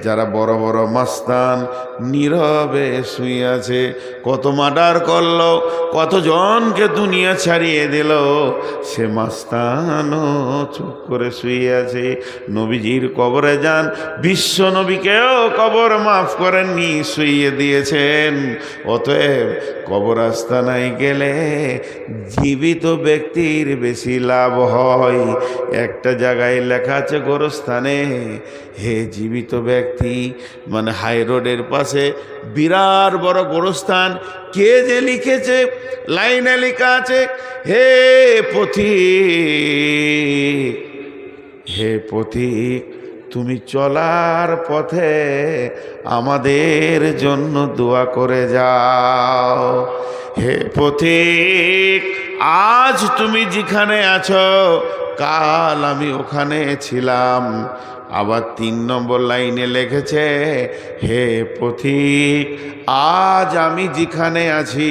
যারা বড় বড় মাস্তান নীরবে শুয়ে আছে। কত মার্ডার করলো, কতজনকে দুনিয়া ছাড়িয়ে দিল, সে মাস্তানও চুপ করে শুয়ে আছে। নবীজির কবরে যান, বিশ্ব নবীকেও কবর মাফ করেননি, শুইয়ে দিয়েছেন। অতএব কবরস্থানায় গেলে জীবিত ব্যক্তির বেশি লাভ হয়। একটা জায়গায় লেখা আছে গোরস্থানে, হে জীবিত ব্যক্তি, মানে হাই রোডের পাশে বিরাট বড় গোরস্থান। কে যে লিখেছে, লাইনে লেখা আছে, হে পথিক, হে পথিক, তুমি চলার পথে আমাদের জন্য দোয়া করে যাও। হে পথিক, আজ তুমি যেখানে আছো, কাল আমি ওখানে ছিলাম। আবার 3 নম্বর লাইনে লিখেছে, হে পথিক, আজ আমি যেখানে আছি,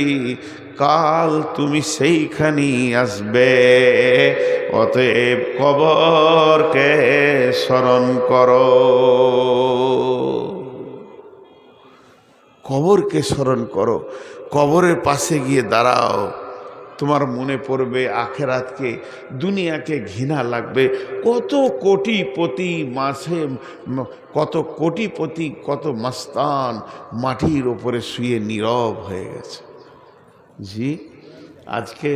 কাল তুমি সেইখানেই আসবে। অতএব কবরকে স্মরণ করো, কবরকে স্মরণ করো। কবরের পাশে গিয়ে দাঁড়াও, তোমার মনে পড়বে আখেরাতকে, দুনিয়াকে ঘৃণা লাগবে। কত কোটিপতি মাসে, কত কোটিপতি, কত মাস্তান মাটির ওপরে শুয়ে নীরব হয়ে গেছে। জি, আজকে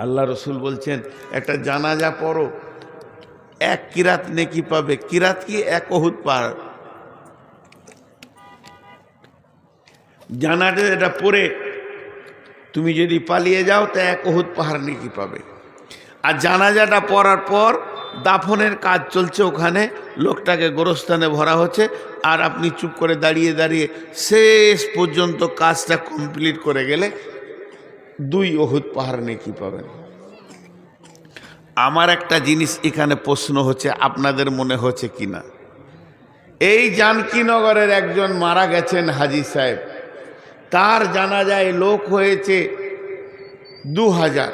আল্লাহ রসুল বলছেন একটা জানাজা পড়ো, 1 কিরাত নেকি পাবে। কিরাত কি? 1 উহুদ পাহাড়। জানাজা এটা পড়ে তুমি যদি পালিয়ে যাও তা 1 উহুদ পাহাড় নেকি পাবে। আর জানাজাটা পড়ার পর দাফনের কাজ চলছে, ওখানে লোকটাকে গোরস্থানে ভরা হচ্ছে, আর আপনি চুপ করে দাঁড়িয়ে দাঁড়িয়ে শেষ পর্যন্ত কাজটা কমপ্লিট করে গেলে 2 উহুদ পাহাড় নেকি পাবেন। আমার একটা জিনিস এখানে প্রশ্ন হচ্ছে, আপনাদের মনে হচ্ছে কিনা, এই জানকীনগরের একজন মারা গেছেন হাজী সাহেব, তার জানাজায় লোক হয়েছে 2000।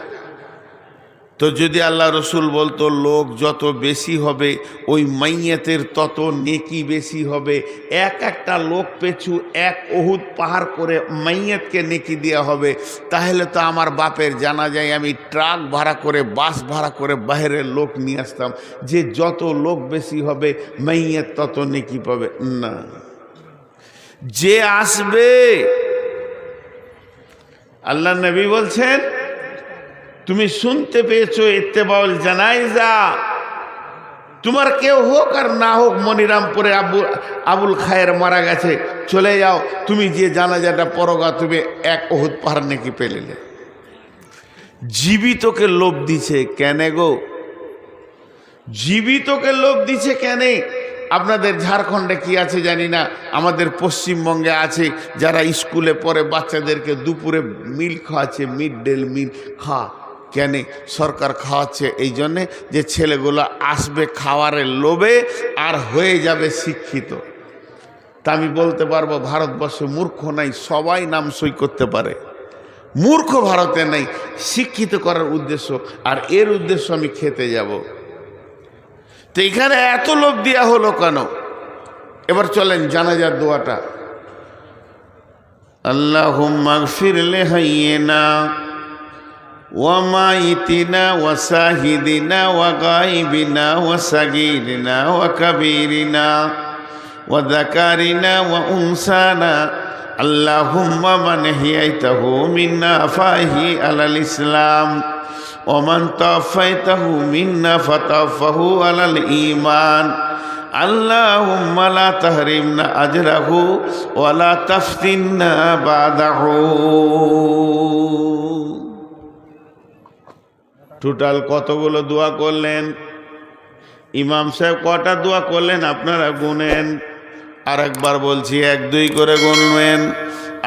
তো যদি আল্লাহ রসুল বলতো লোক যত বেশি হবে ওই মাইয়াতের তত নেকি বেশি হবে, একটা লোক পেছু 1 উহুদ পাহাড় করে মাইয়াতকে নেকি দেওয়া হবে, তাহলে তো আমার বাপের জানাজায় আমি ট্রাক ভাড়া করে, বাস ভাড়া করে বাইরের লোক নিয়ে আসতাম, যে যত লোক বেশি হবে মাইয়াত তত নেকি পাবে। না, যে আসবে, আল্লাহ নবী বলছেন, তুমি শুনতে পেয়েছো ইত্তেবাউল জানাইজা, তোমার কেউ হোক আর না হোক, মনিরামপুরে আবুল খায়ের মারা গেছে, চলে যাও, তুমি যে জানাজাটা পরগা, তুমি 1 উহুদ পাহাড় নেকি পেলে। জীবিতকে লোভ দিছে কেন গো? জীবিতকে লোভ দিছে কেন? আপনাদের ঝাড়খণ্ডে কি আছে জানি না, আমাদের পশ্চিমবঙ্গে আছে, যারা স্কুলে পড়ে বাচ্চাদেরকে দুপুরে মিল খাওয়াচ্ছে, মিড ডে মিল খা। কেন সরকার খাওয়াচ্ছে? এই জন্যে যে ছেলেগুলো আসবে খাওয়ারের লোভে আর হয়ে যাবে শিক্ষিত। তা আমি বলতে পারবো ভারতবর্ষে মূর্খ নাই, সবাই নাম সই করতে পারে। মূর্খ ভারতে নাই, শিক্ষিত করার উদ্দেশ্য, আর এর উদ্দেশ্য আমি খেতে যাব। তো এখানে এত লোভ দেওয়া হলো কেন? এবার চলেন জানাজার দোয়াটা। আল্লাহুম্মা গফির লিহাইয়িনা ওয়া মাইতিনা ওয়া শাহিদিনা ওয়া গায়বিনা ওয়া সাগীরিনা ওয়া কাবীরিনা ওয়া যাকারিনা ওয়া উনসানা। আল্লাহুম্মা মান হিয়াইতাহু মিন্না ফাহি আলাল ইসলাম ওমান তাওয়াফাইতাহু মিন্না ফাতাওয়াফাহু আলাল ঈমান। আল্লাহুম্মা লা তাহরিমনা আজরাহু ওয়া লা তাফতিননা বাদাহু। টোটাল কতগুলো দোয়া করলেন? ইমাম সাহেব কটা দোয়া করলেন আপনারা গুনেন। আর একবার বলছি, 1-2 করে গুনবেন।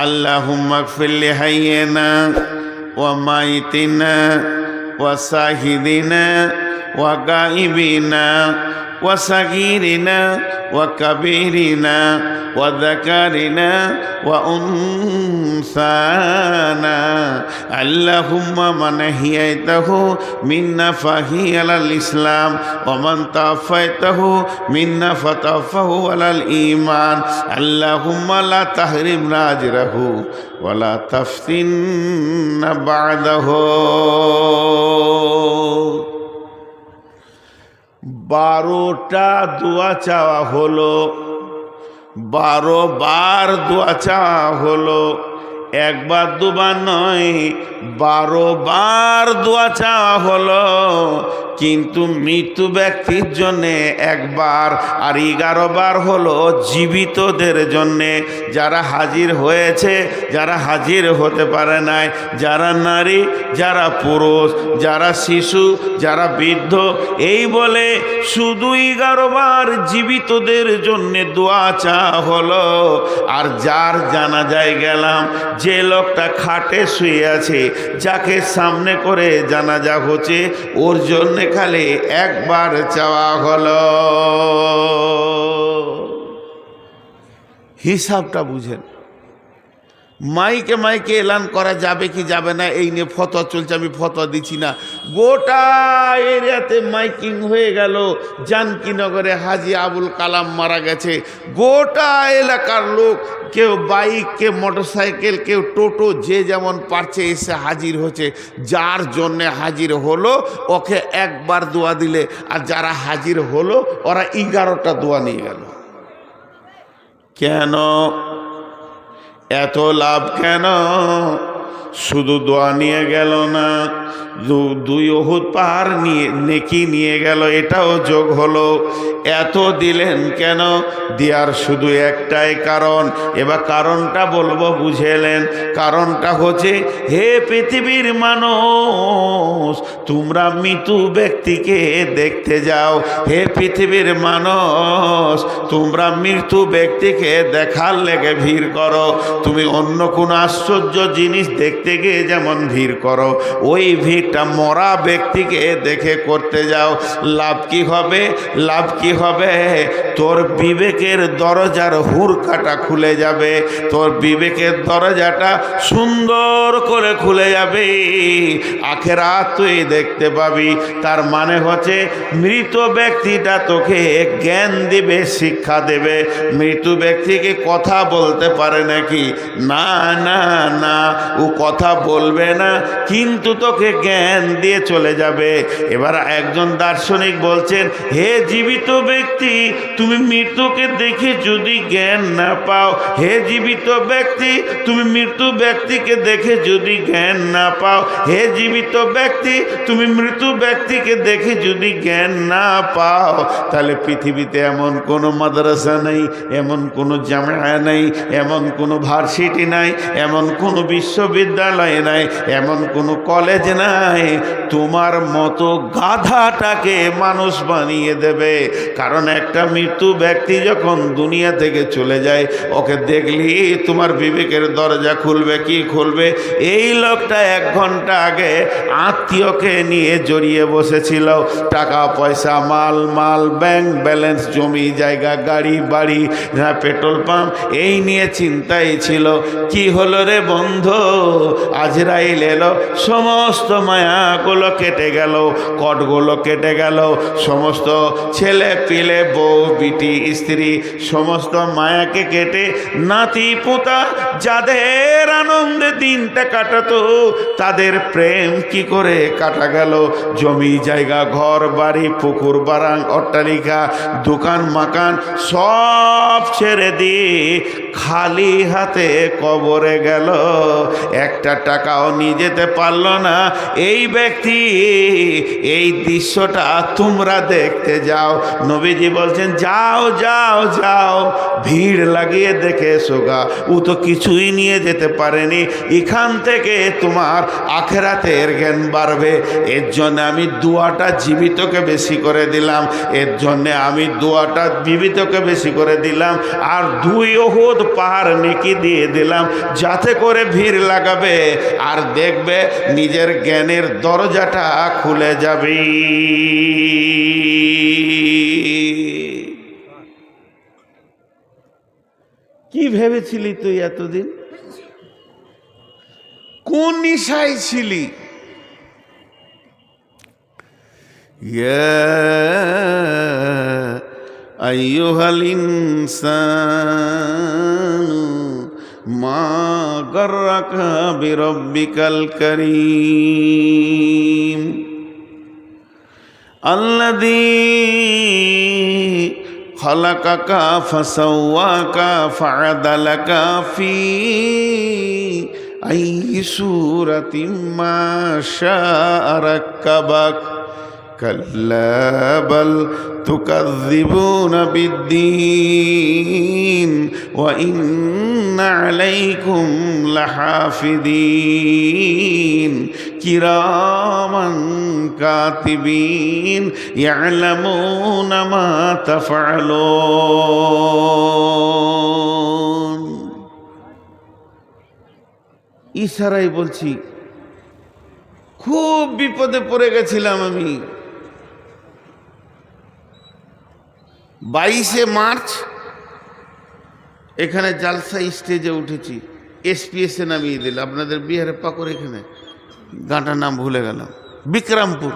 আল্লাহুম্মা গফির লিহাইয়িনা ওয়া মাইতিনা ওয়া শাহিদিনা ওয়া গায়বিনা ওয়া সাগীরিনা ওয়া কাবীরিনা وذكرنا وأنثانا اللهم من أحييته منا فأحيه على الإسلام ومن توفيته منا فتوفه على الإيمان اللهم لا تحرمنا أجره ولا تفتنا بعده 12টা দোয়া চাওয়া হলো, 12 বার দোয়া চাওয়া হলো, একবার দুবার নয় 12 বার দোয়া চাওয়া হলো। কিন্তু মৃত্যু ব্যক্তির জন্যে একবার, আর 11 বার হলো জীবিতদের জন্যে, যারা হাজির হয়েছে, যারা হাজির হতে পারে নাই, যারা নারী, যারা পুরুষ, যারা শিশু, যারা বৃদ্ধ, এই বলে শুধু 11 বার জীবিতদের জন্যে দোয়া চাওয়া হলো। আর যার জানাজায় গেলাম, যে লোকটা খাটে শুয়ে আছে, যাকে সামনে করে জানাজা হচ্ছে, ওর জন্য খালি একবার চাওয়া হলো। হিসাবটা বুঝেন। মাইকে মাইকে এলান করা যাবে কি যাবে না এই নিয়ে ফতোয়া চলছে, আমি ফতোয়া দিচ্ছি না। গোটা এরিয়াতে মাইকিং হয়ে গেল, জানকীনগরে হাজী আবুল কালাম মারা গেছে। গোটা এলাকার লোক, কেউ বাইক, কেউ মোটরসাইকেল, কেউ টোটো, যে যেমন পারছে এসে হাজির হচ্ছে। যার জন্যে হাজির হলো ওকে একবার দোয়া দিলে, আর যারা হাজির হলো ওরা 11টা দোয়া নিয়ে গেল। কেন এত লাভ? কেন শুধু দোয়া নিয়ে গেল না, 2 উহুদ পাহাড় নিয়ে নেকি নিয়ে গেল, এটাও যোগ হলো। এত দিলেন কেন? দেওয়ার শুধু একটাই কারণ, এবার কারণটা বলবো, বুঝেলেন? কারণটা হচ্ছে, হে পৃথিবীর মানুষ, তোমরা মৃত্যু ব্যক্তিকে দেখতে যাও। হে পৃথিবীর মানুষ, তোমরা মৃত্যু ব্যক্তিকে দেখার লেগে ভিড় করো। তুমি অন্য কোনো আশ্চর্য জিনিস দেখতে গিয়ে যেমন ভিড় করো, ওই ভিড়টা মরা ব্যক্তিকে দেখে করতে যাও। লাভ কি হবে? লাভ কি হবে? তোর বিবেকের দরজার হুড়কাটা খুলে যাবে, তোর বিবেকের দরজাটা সুন্দর করে খুলে যাবে, আখিরাত তুই দেখতে পাবি। তার মানে হচ্ছে মৃত ব্যক্তিটা তোকে জ্ঞান দিবে, শিক্ষা দেবে। মৃত ব্যক্তিকে কথা বলতে পারে নাকি? না না না, ও কথা বলবে না, কিন্তু তোকে জ্ঞান দিয়ে চলে যাবে। এবার একজন দার্শনিক বলছেন, হে জীবিত ব্যক্তি, তুমি মৃত্যুকে দেখে যদি জ্ঞান না পাও, হে জীবিত ব্যক্তি, তুমি মৃত্যু ব্যক্তিকে দেখে যদি জ্ঞান না পাও, হে জীবিত ব্যক্তি, তুমি মৃত্যু ব্যক্তিকে দেখে যদি জ্ঞান না পাও, তাহলে পৃথিবীতে এমন কোনো মাদ্রাসা নেই, এমন কোনো জামিয়া নেই, এমন কোনো ভার্সিটি নাই, এমন কোনো বিশ্ববিদ্যালয় নাই, এমন কোনো কলেজ নাই তোমার মতো গাধাটাকে মানুষ বানিয়ে দেবে। কারণ একটা মৃত্যু ব্যক্তি যখন দুনিয়া থেকে চলে যায়, ওকে দেখলি তোমার বিবেকের দরজা খুলবে। কি খুলবে? এই লোকটা 1 ঘন্টা আগে আত্মীয়কে নিয়ে জড়িয়ে বসেছিল, টাকা পয়সা, মাল মাল, ব্যাংক ব্যালেন্স, জমি জায়গা, গাড়ি বাড়ি, পেট্রোল পাম্প, এই নিয়ে চিন্তাই ছিল। কি হলো রে বন্ধু? আজরাইল এলো, সমস্ত মায়াগুলো কেটে গেল, কটগুলো কেটে গেল, সমস্ত ছেলে পিলে, বউ বিটি, স্ত্রী, সমস্ত মায়াকে কেটে নাতি পোতা যাদের আনন্দে দিনটা কাটাতো, তাদের প্রেম কি করে কাটা গেল? জমি জায়গা, ঘর বাড়ি, পুকুর বারাং, অট্টালিকা, দোকান মাকান সব ছেড়ে দিয়ে খালি হাতে কবরে গেল, একটা টাকাও নিয়ে যেতে পারল না। এই ব্যক্তি, এই দৃশ্যটা তোমরা দেখতে যাও। নবীজি বলছেন, যাও যাও যাও, ভিড় লাগিয়ে দেখে এসো গা, ও তো কিছুই নিয়ে যেতে পারেনি। এখান থেকে তোমার আখিরাতের জ্ঞান বাড়বে। এর জন্য আমি দোয়াটা জীবিতকে বেশি করে দিলাম, এর জন্য আমি দোয়াটা জীবিতকে বেশি করে দিলাম, আর 2 উহুদ পাহাড় নেকি দিয়ে দিলাম, যাতে করে ভিড় লাগাবে আর দেখবে নিজের জ্ঞানের দরজাটা খুলে যাবে। কি ভেবেছিলি তুই এতদিন? কোন নিশায় ছিলি? ইয়া আইয়ুহাল ইনসানু মা গাররাকা বিরাব্বিকাল কারীম আল্লাযী খালাকাকা ফাসাওয়াকা ফাআদালাকা ফি আইয়ি সূরাতিন মা শাআ রাক্কাবাক কাল্লা বাল তুকাযযিবুনা বিদ্দীন ওয়া ইন্না আলাইকুম লাহাফিযীন কিরামান কাতিবিন ইয়ালামুনা মা তাফআলুন। ইশারায় বলছি, খুব বিপদে পড়ে গেছিলাম আমি। 22শে মার্চ এখানে জালসা স্টেজে উঠেছি, এসপিএসে নামিয়ে দিল আপনাদের বিহারের পাকুর, এখানে গাঁটার নাম ভুলে গেলাম, বিক্রমপুর।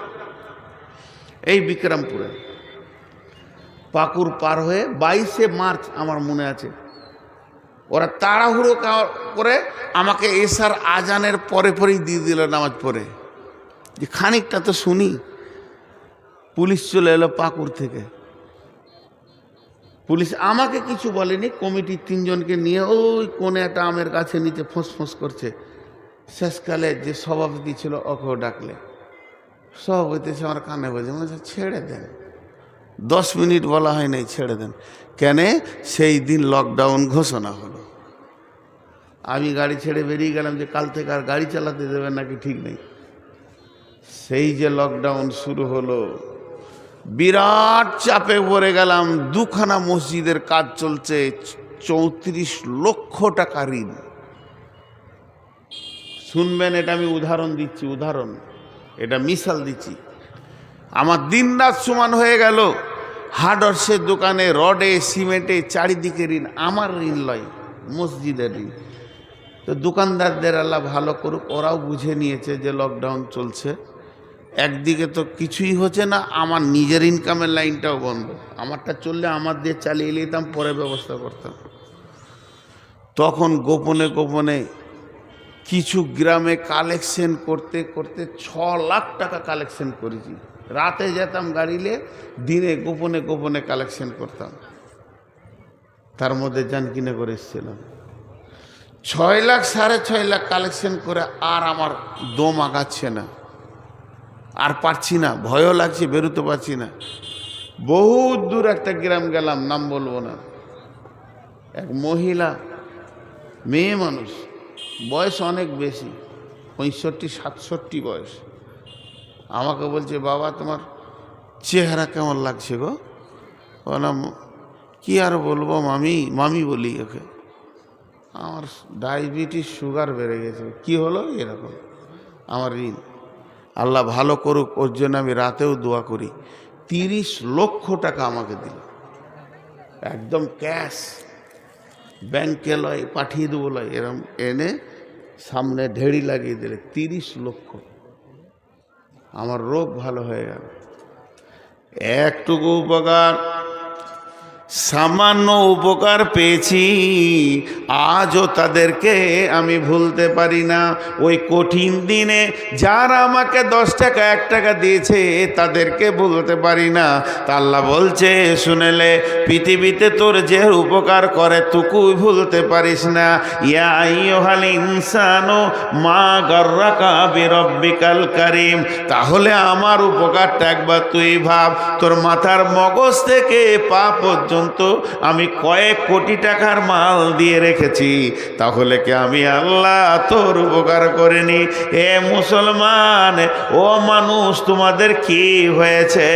এই বিক্রমপুরে পাকুর পার হয়ে 22শে মার্চ আমার মনে আছে, ওরা তাড়াহুড়ো করে আমাকে এশার আজানের পরে পরেই দিয়ে দিল নামাজ পড়ে, যে খানিকটা তো শুনি। পুলিশ চলে এলো পাকুর থেকে। পুলিশ আমাকে কিছু বলেনি, কমিটির 3 জনকে নিয়ে ওই কোণে একটা আমের গাছে নিচে ফোঁস করছে। শেষকালে যে সভাপতি ছিল ওকেও ডাকলে, সভাপতি এসে আমার কানে বলছে, মানে ছেড়ে দেন। 10 মিনিট বলা হয় নাই, ছেড়ে দেন। কেন? সেই দিন লকডাউন ঘোষণা হলো। আমি গাড়ি ছেড়ে বেরিয়ে গেলাম যে কাল থেকে আর গাড়ি চালাতে দেবেন নাকি ঠিক নেই। সেই যে লকডাউন শুরু হলো, বিরাট চাপে পড়ে গেলাম। 2খানা মসজিদের কাজ চলছে, 34 লক্ষ টাকা ঋণ। শুনবেন, এটা আমি উদাহরণ দিচ্ছি, উদাহরণ, এটা মিসাল দিচ্ছি। আমার দিন রাত সমান হয়ে গেল। হার্ডওয়ার্সের দোকানে রডে সিমেন্টে চারিদিকে ঋণ, আমার ঋণ লয়, মসজিদের ঋণ। তো দোকানদারদের আল্লাহ ভালো করুক, ওরাও বুঝে নিয়েছে যে লকডাউন চলছে, একদিকে তো কিছুই হচ্ছে না, আমার নিজের ইনকামের লাইনটাও বন্ধ। আমারটা চললে আমার দিয়ে চালিয়ে নিতাম, পরে ব্যবস্থা করতাম। তখন গোপনে গোপনে কিছু গ্রামে কালেকশন করতে করতে 6 লাখ টাকা কালেকশন করেছি। রাতে যেতাম গাড়িলে, দিনে গোপনে গোপনে কালেকশন করতাম। তার মধ্যে যান কিনে করে এসেছিলাম। 6 লাখ 6.5 লাখ কালেকশন করে আর আমার দম আগাচ্ছে না, আর পারছি না, ভয়ও লাগছে, বেরোতে পারছি না। বহুত দূর একটা গ্রাম গেলাম, নাম বলবো না। এক মহিলা, মেয়ে মানুষ, বয়স অনেক বেশি, 65-67 বয়স। আমাকে বলছে, বাবা তোমার চেহারা কেমন লাগছে গো? বললাম, কি আর বলবো মামি, মামি বলি ওকে। আমার ডায়াবেটিস, সুগার বেড়ে গেছে। কি হলো? এরকম আমার ঋণ। আল্লাহ ভালো করুক, ওর জন্য আমি রাতেও দোয়া করি। 30 লক্ষ টাকা আমাকে দিল, একদম ক্যাশ, ব্যাংকে লয়, পাঠিয়ে দেবো লয়, এরম এনে সামনে ঢেড়ি লাগিয়ে দিলে 30 লক্ষ। আমার রোগ ভালো হয়ে গেল। একটুকু উপকার, সামান্য উপকার পেয়েছি, আজও তাদেরকে আমি ভুলতে পারি না। ওই কঠিন দিনে যারা আমাকে 10 টাকা 1 টাকা দিয়েছে তাদেরকে ভুলতে পারি না। তা আল্লাহ বলছে, শুনেলে পৃথিবীতে তোর যে উপকার করে তুকুই ভুলতে পারিস না। ইয়া আইয়ুহাল ইনসানু মা গাররাকা বিরাব্বিকাল কারীম। তাহলে আমার উপকারটা একবার তুই ভাব। তোর মাথার মগজ থেকে পা পর্যন্ত আমি কয়েক কোটি টাকার মাল দিয়ে রেখেছি, তাহলে কি আমি আল্লাহ তোর উপকার করিনি? এ মুসলমান, ও মানুষ, তোমাদের কি হয়েছে?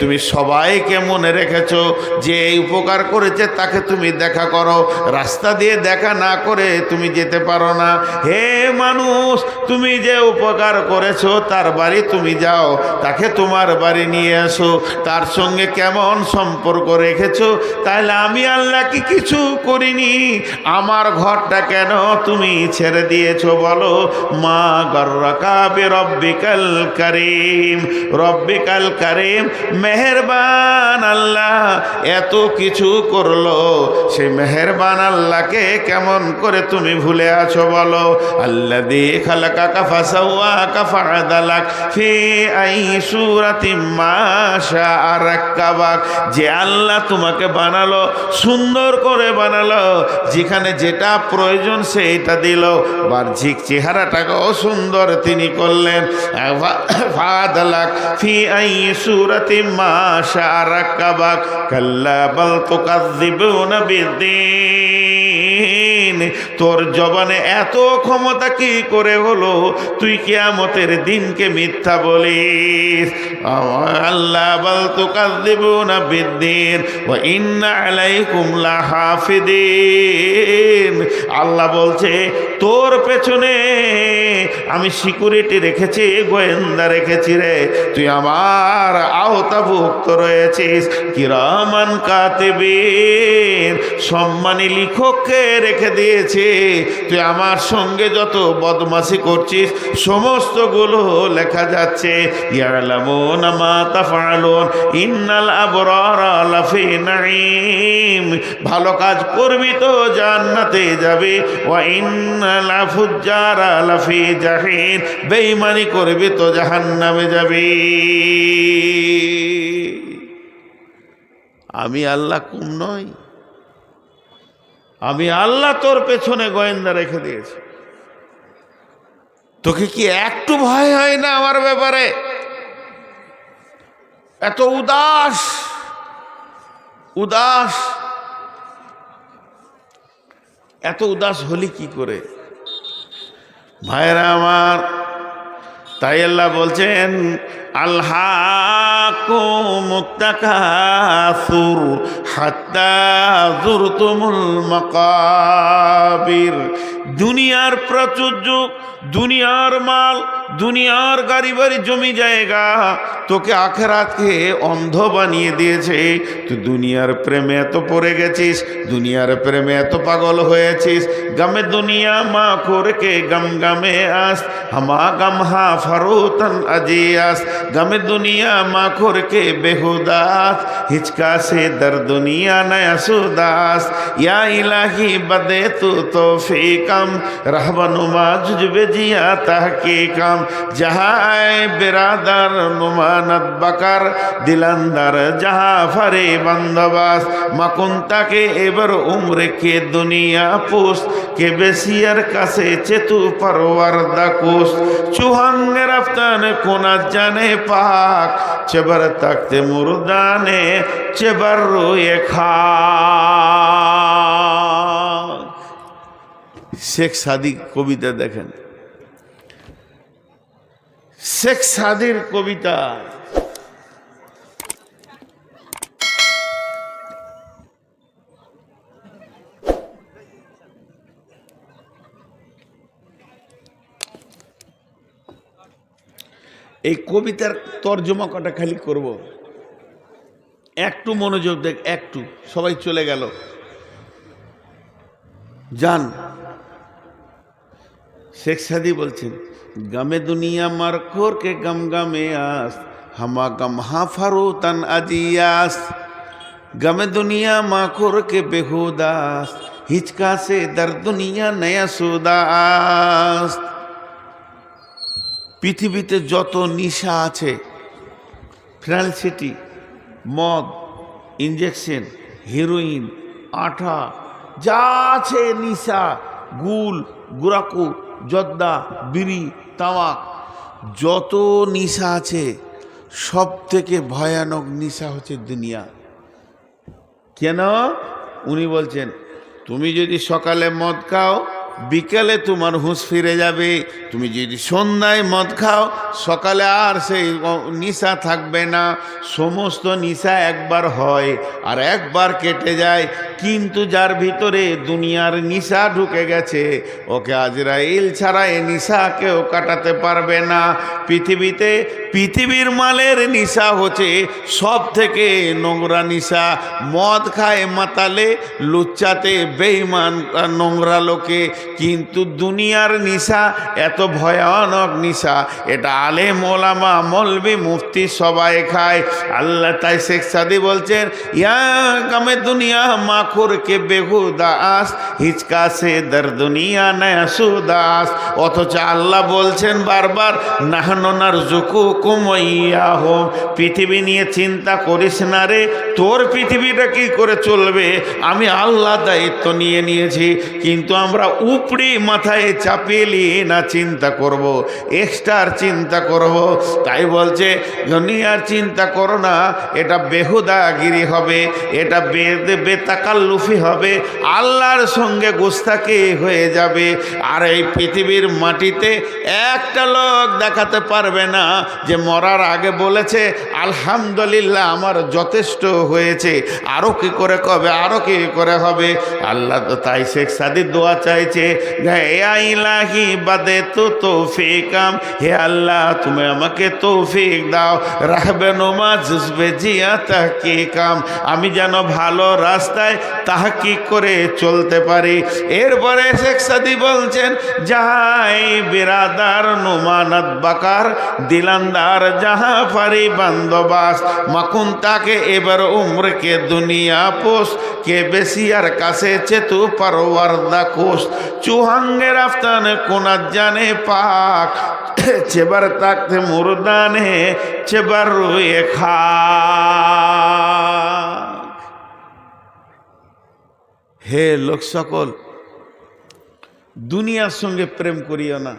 তুমি সবাইকে মনে রেখেছো যে এই উপকার করেছে তাকে তুমি দেখা করো, রাস্তা দিয়ে দেখা না করে তুমি যেতে পারো না। হে মানুষ, তুমি যে উপকার করেছো তার বাড়ি তুমি যাও, তাকে তোমার বাড়ি নিয়ে এসো, তার সঙ্গে কেমন সম্পর্ক রেখেছো তাহলে আমি আল্লাহ কি কিছু করিনি? আমার ঘরটা কেন তুমি ছেড়ে দিয়েছো বলো? মা গর্রাকা বিরব্বিকাল কারীম, রব্বিকাল কারীম মেহেরবান আল্লাহ এত কিছু করলো, সেই মেহেরবান আল্লাহকে কেমন করে তুমি ভুলে আছো বলো? আল্লাযী খালাকাকা ফাসাওয়াকা ফাআদালাক ফি আই সূরাতিম মা শাআ রাক্কাবাক, যে আল্লাহ তোমাকে বানালো, সুন্দর করে বানালো, যেখানে যেটা প্রয়োজন সেইটা দিল, বাহ্যিক চেহারাটাকেও সুন্দর তিনি করলেন। ফাআদালাক ফি আই সূরাতিম মা শাআ রাক্কাবাক কাল্লা বাল তুকাযযিবুনা বিদ্দীন। তোর জবানে এত ক্ষমতা কি করে হলো তুই কিয়ামতের দিনকে মিথ্যা বলিস? আল্লাহ বাল তুকাযযিবুনা বিদ্দীন ওয়া ইন্না আলাইকুম লাহাফিদিন। আল্লাহ বলছে তোর পেছনে আমি সিকিউরিটি রেখেছি, গোয়েন্দা রেখেছি রে, তুই আমার আওতাভুক্ত রয়েছিস। কিরামান কাতিবিন, সম্মানী লিখককে রেখে দিয়েছে। তুই আমার সঙ্গে যত বদমাশি করছিস সমস্তগুলো লেখা যাচ্ছে। ইয়ালামুনা মা তাফআলুন ইন্নাল আবরারা লাফি নাঈম, ভালো কাজ করবি তো জান্নাতে যাবে। ওয়া ইন্নাল ফুজ্জারা লাফি জাহিম, বেঈমানি করবি তো জাহান্নামে যাবি। আমি আল্লাহ কম নই? আমি আল্লাহ তোর পেছনে গোয়েন্দা রেখে দিয়েছি। তোকে কি একটু ভয় হয় না আমার ব্যাপারে? এত উদাস উদাস এত উদাস হলি কি করে ভাইরা আমার? তাই আল্লাহ বলছেন আলহাকুমুত তাকাসুর হাত্তা যুরতুমুল মাকাবির। দুনিয়ার প্রাচুর্য, দুনিয়ার মাল, দুনিয়ার গাড়ি বাড়ি জমি জায়গা তোকে আখেরাতকে অন্ধ বানিয়ে দিয়েছে। তুই দুনিয়ার প্রেমে এত পড়ে গেছিস, দুনিয়ার প্রেমে এত পাগল হয়েছিস। গামে দুনিয়া মা করকে গম গামে আস, হামা গম হা ফারুতন আজিয়াস। গামে দুনিয়া মা করকে বেহুদাস, হিচকা সে দর দুনিয়া নয়া সুদাস। ইয়া ইলাহি বদে তু তৌফিকম, रहबनुमा जुजबे जिया तहकीकम। जहाँ बिरादर नुमानत बकर दिलंदर जहाँ फरे बंदोबस। मकुंता के एबर उम्र के दुनिया पुस के बेसियर कसे चेतु परवर दकुस। चुहंग रफ्तान कोना जाने पाक, चबर तख्ते मुर्दाने चबर रोए खा। শেখ সাদি কবিতা দেখেন, শেখ সাদির কবিতা। এই কবিতার তর্জমা কটা খালি করব, একটু মনোযোগ দেখ, একটু সবাই চলে গেল যান। শেখ সাদি বলছেন গামে দুনিয়া মার খোর কে গম গামে আস, হামা গম হা ফারুতন আজিয়াস। গমে দুনিয়া মা খোর কে বেহুদাস, হিচকা সে দর দুনিয়া নয়া সুদাস। পৃথিবীতে যত নিশা আছে, ফিনালসিটি, মদ, ইঞ্জেকশন, হিরোইন, আঠা, যা আছে নিশা, গুল, গুরাকু, জর্দা, বিড়ি, তামাক, যত নিশা আছে সব থেকে ভয়ানক নিশা হচ্ছে দুনিয়া। কেন? উনি বলছেন তুমি যদি সকালে মদ খাও বিকেলে তোমার হুঁশ ফিরে যাবে। তুমি যদি সন্ধ্যায় মদ খাও, সকালে আর সেই নিশা থাকবে না। সমস্ত নিশা একবার হয় আর একবার কেটে যায়, কিন্তু যার ভিতরে দুনিয়ার নিশা ঢুকে গেছে, ওকে আজরাইল ছাড়া এ নিশা কেউ কাটাতে পারবে না। পৃথিবীর মালের নিশা হচ্ছে সব থেকে নোংরা নিশা। মদ খায় মাতালে, লুচ্চাতে বেঈমান নোংরা লোকে, কিন্তু দুনিয়ার নিশা এত ভয়ানক নিশা, এটা আলেম ওলামা মৌলবি মুফতি সবাই খায়। আল্লাহ তাই শেখ সাদি বলছেন, ইয়া গামে দুনিয়া মাখুর কে বেহুদাস, হিচকা সে দর দুনিয়া নয়া সুদাস। অথচ আল্লাহ বলছেন বারবার, নাহনু নারযুকুকুম ওয়া ইয়াহুম, পৃথিবী নিয়ে চিন্তা করিস না রে, তোর পৃথিবীটা কি করে চলবে আমি আল্লাহ দায়িত্ব নিয়ে নিয়েছি। কিন্তু আমরা উপরি মাথায় চাপিয়ে নিয়ে না চিন্তা করব, এক্সট্রার চিন্তা করব। তাই বলছে দুনিয়ার চিন্তা করো না, এটা বেহুদাগিরি হবে, এটা বেতাকাল্লুফি হবে, আল্লাহর সঙ্গে গোস্তাকি হয়ে যাবে। আর এই পৃথিবীর মাটিতে একটা লোক দেখাতে পারবে না যে মরার আগে বলেছে আলহামদুলিল্লাহ আমার যথেষ্ট হয়েছে, আরও কি করে কবে, আরও কি করে হবে। আল্লাহ তো তাই শেখ সাদি দোয়া চাইছে, হে ইলাহি বাদে তো তৌফিকাম, হে আল্লাহ তুমি আমাকে তৌফিক দাও, রাহবে নোমা জুজবে জিয়া তাহকিকাম, আমি যেন ভালো রাস্তায় তাহকিক করে চলতে পারি। এরপরে শেখ সাদি বলছেন, যাহাই বিরাদার নোমানাত বাকার, দিলান্দার যাহা পারি বান্দবাস, মাকুন তাকে এবার উম্রকে দুনিয়া পোষ, কে বেশিয়ার কাছে চেতু পারওয়ারদা কোষ, চুহাঙ্গে রাফতানে কোনাত জানে পাক, চেবার তাকতে মুরদানে চেবার রুয়ে খা। হে লোক সকল, দুনিয়ার সঙ্গে প্রেম করিও না।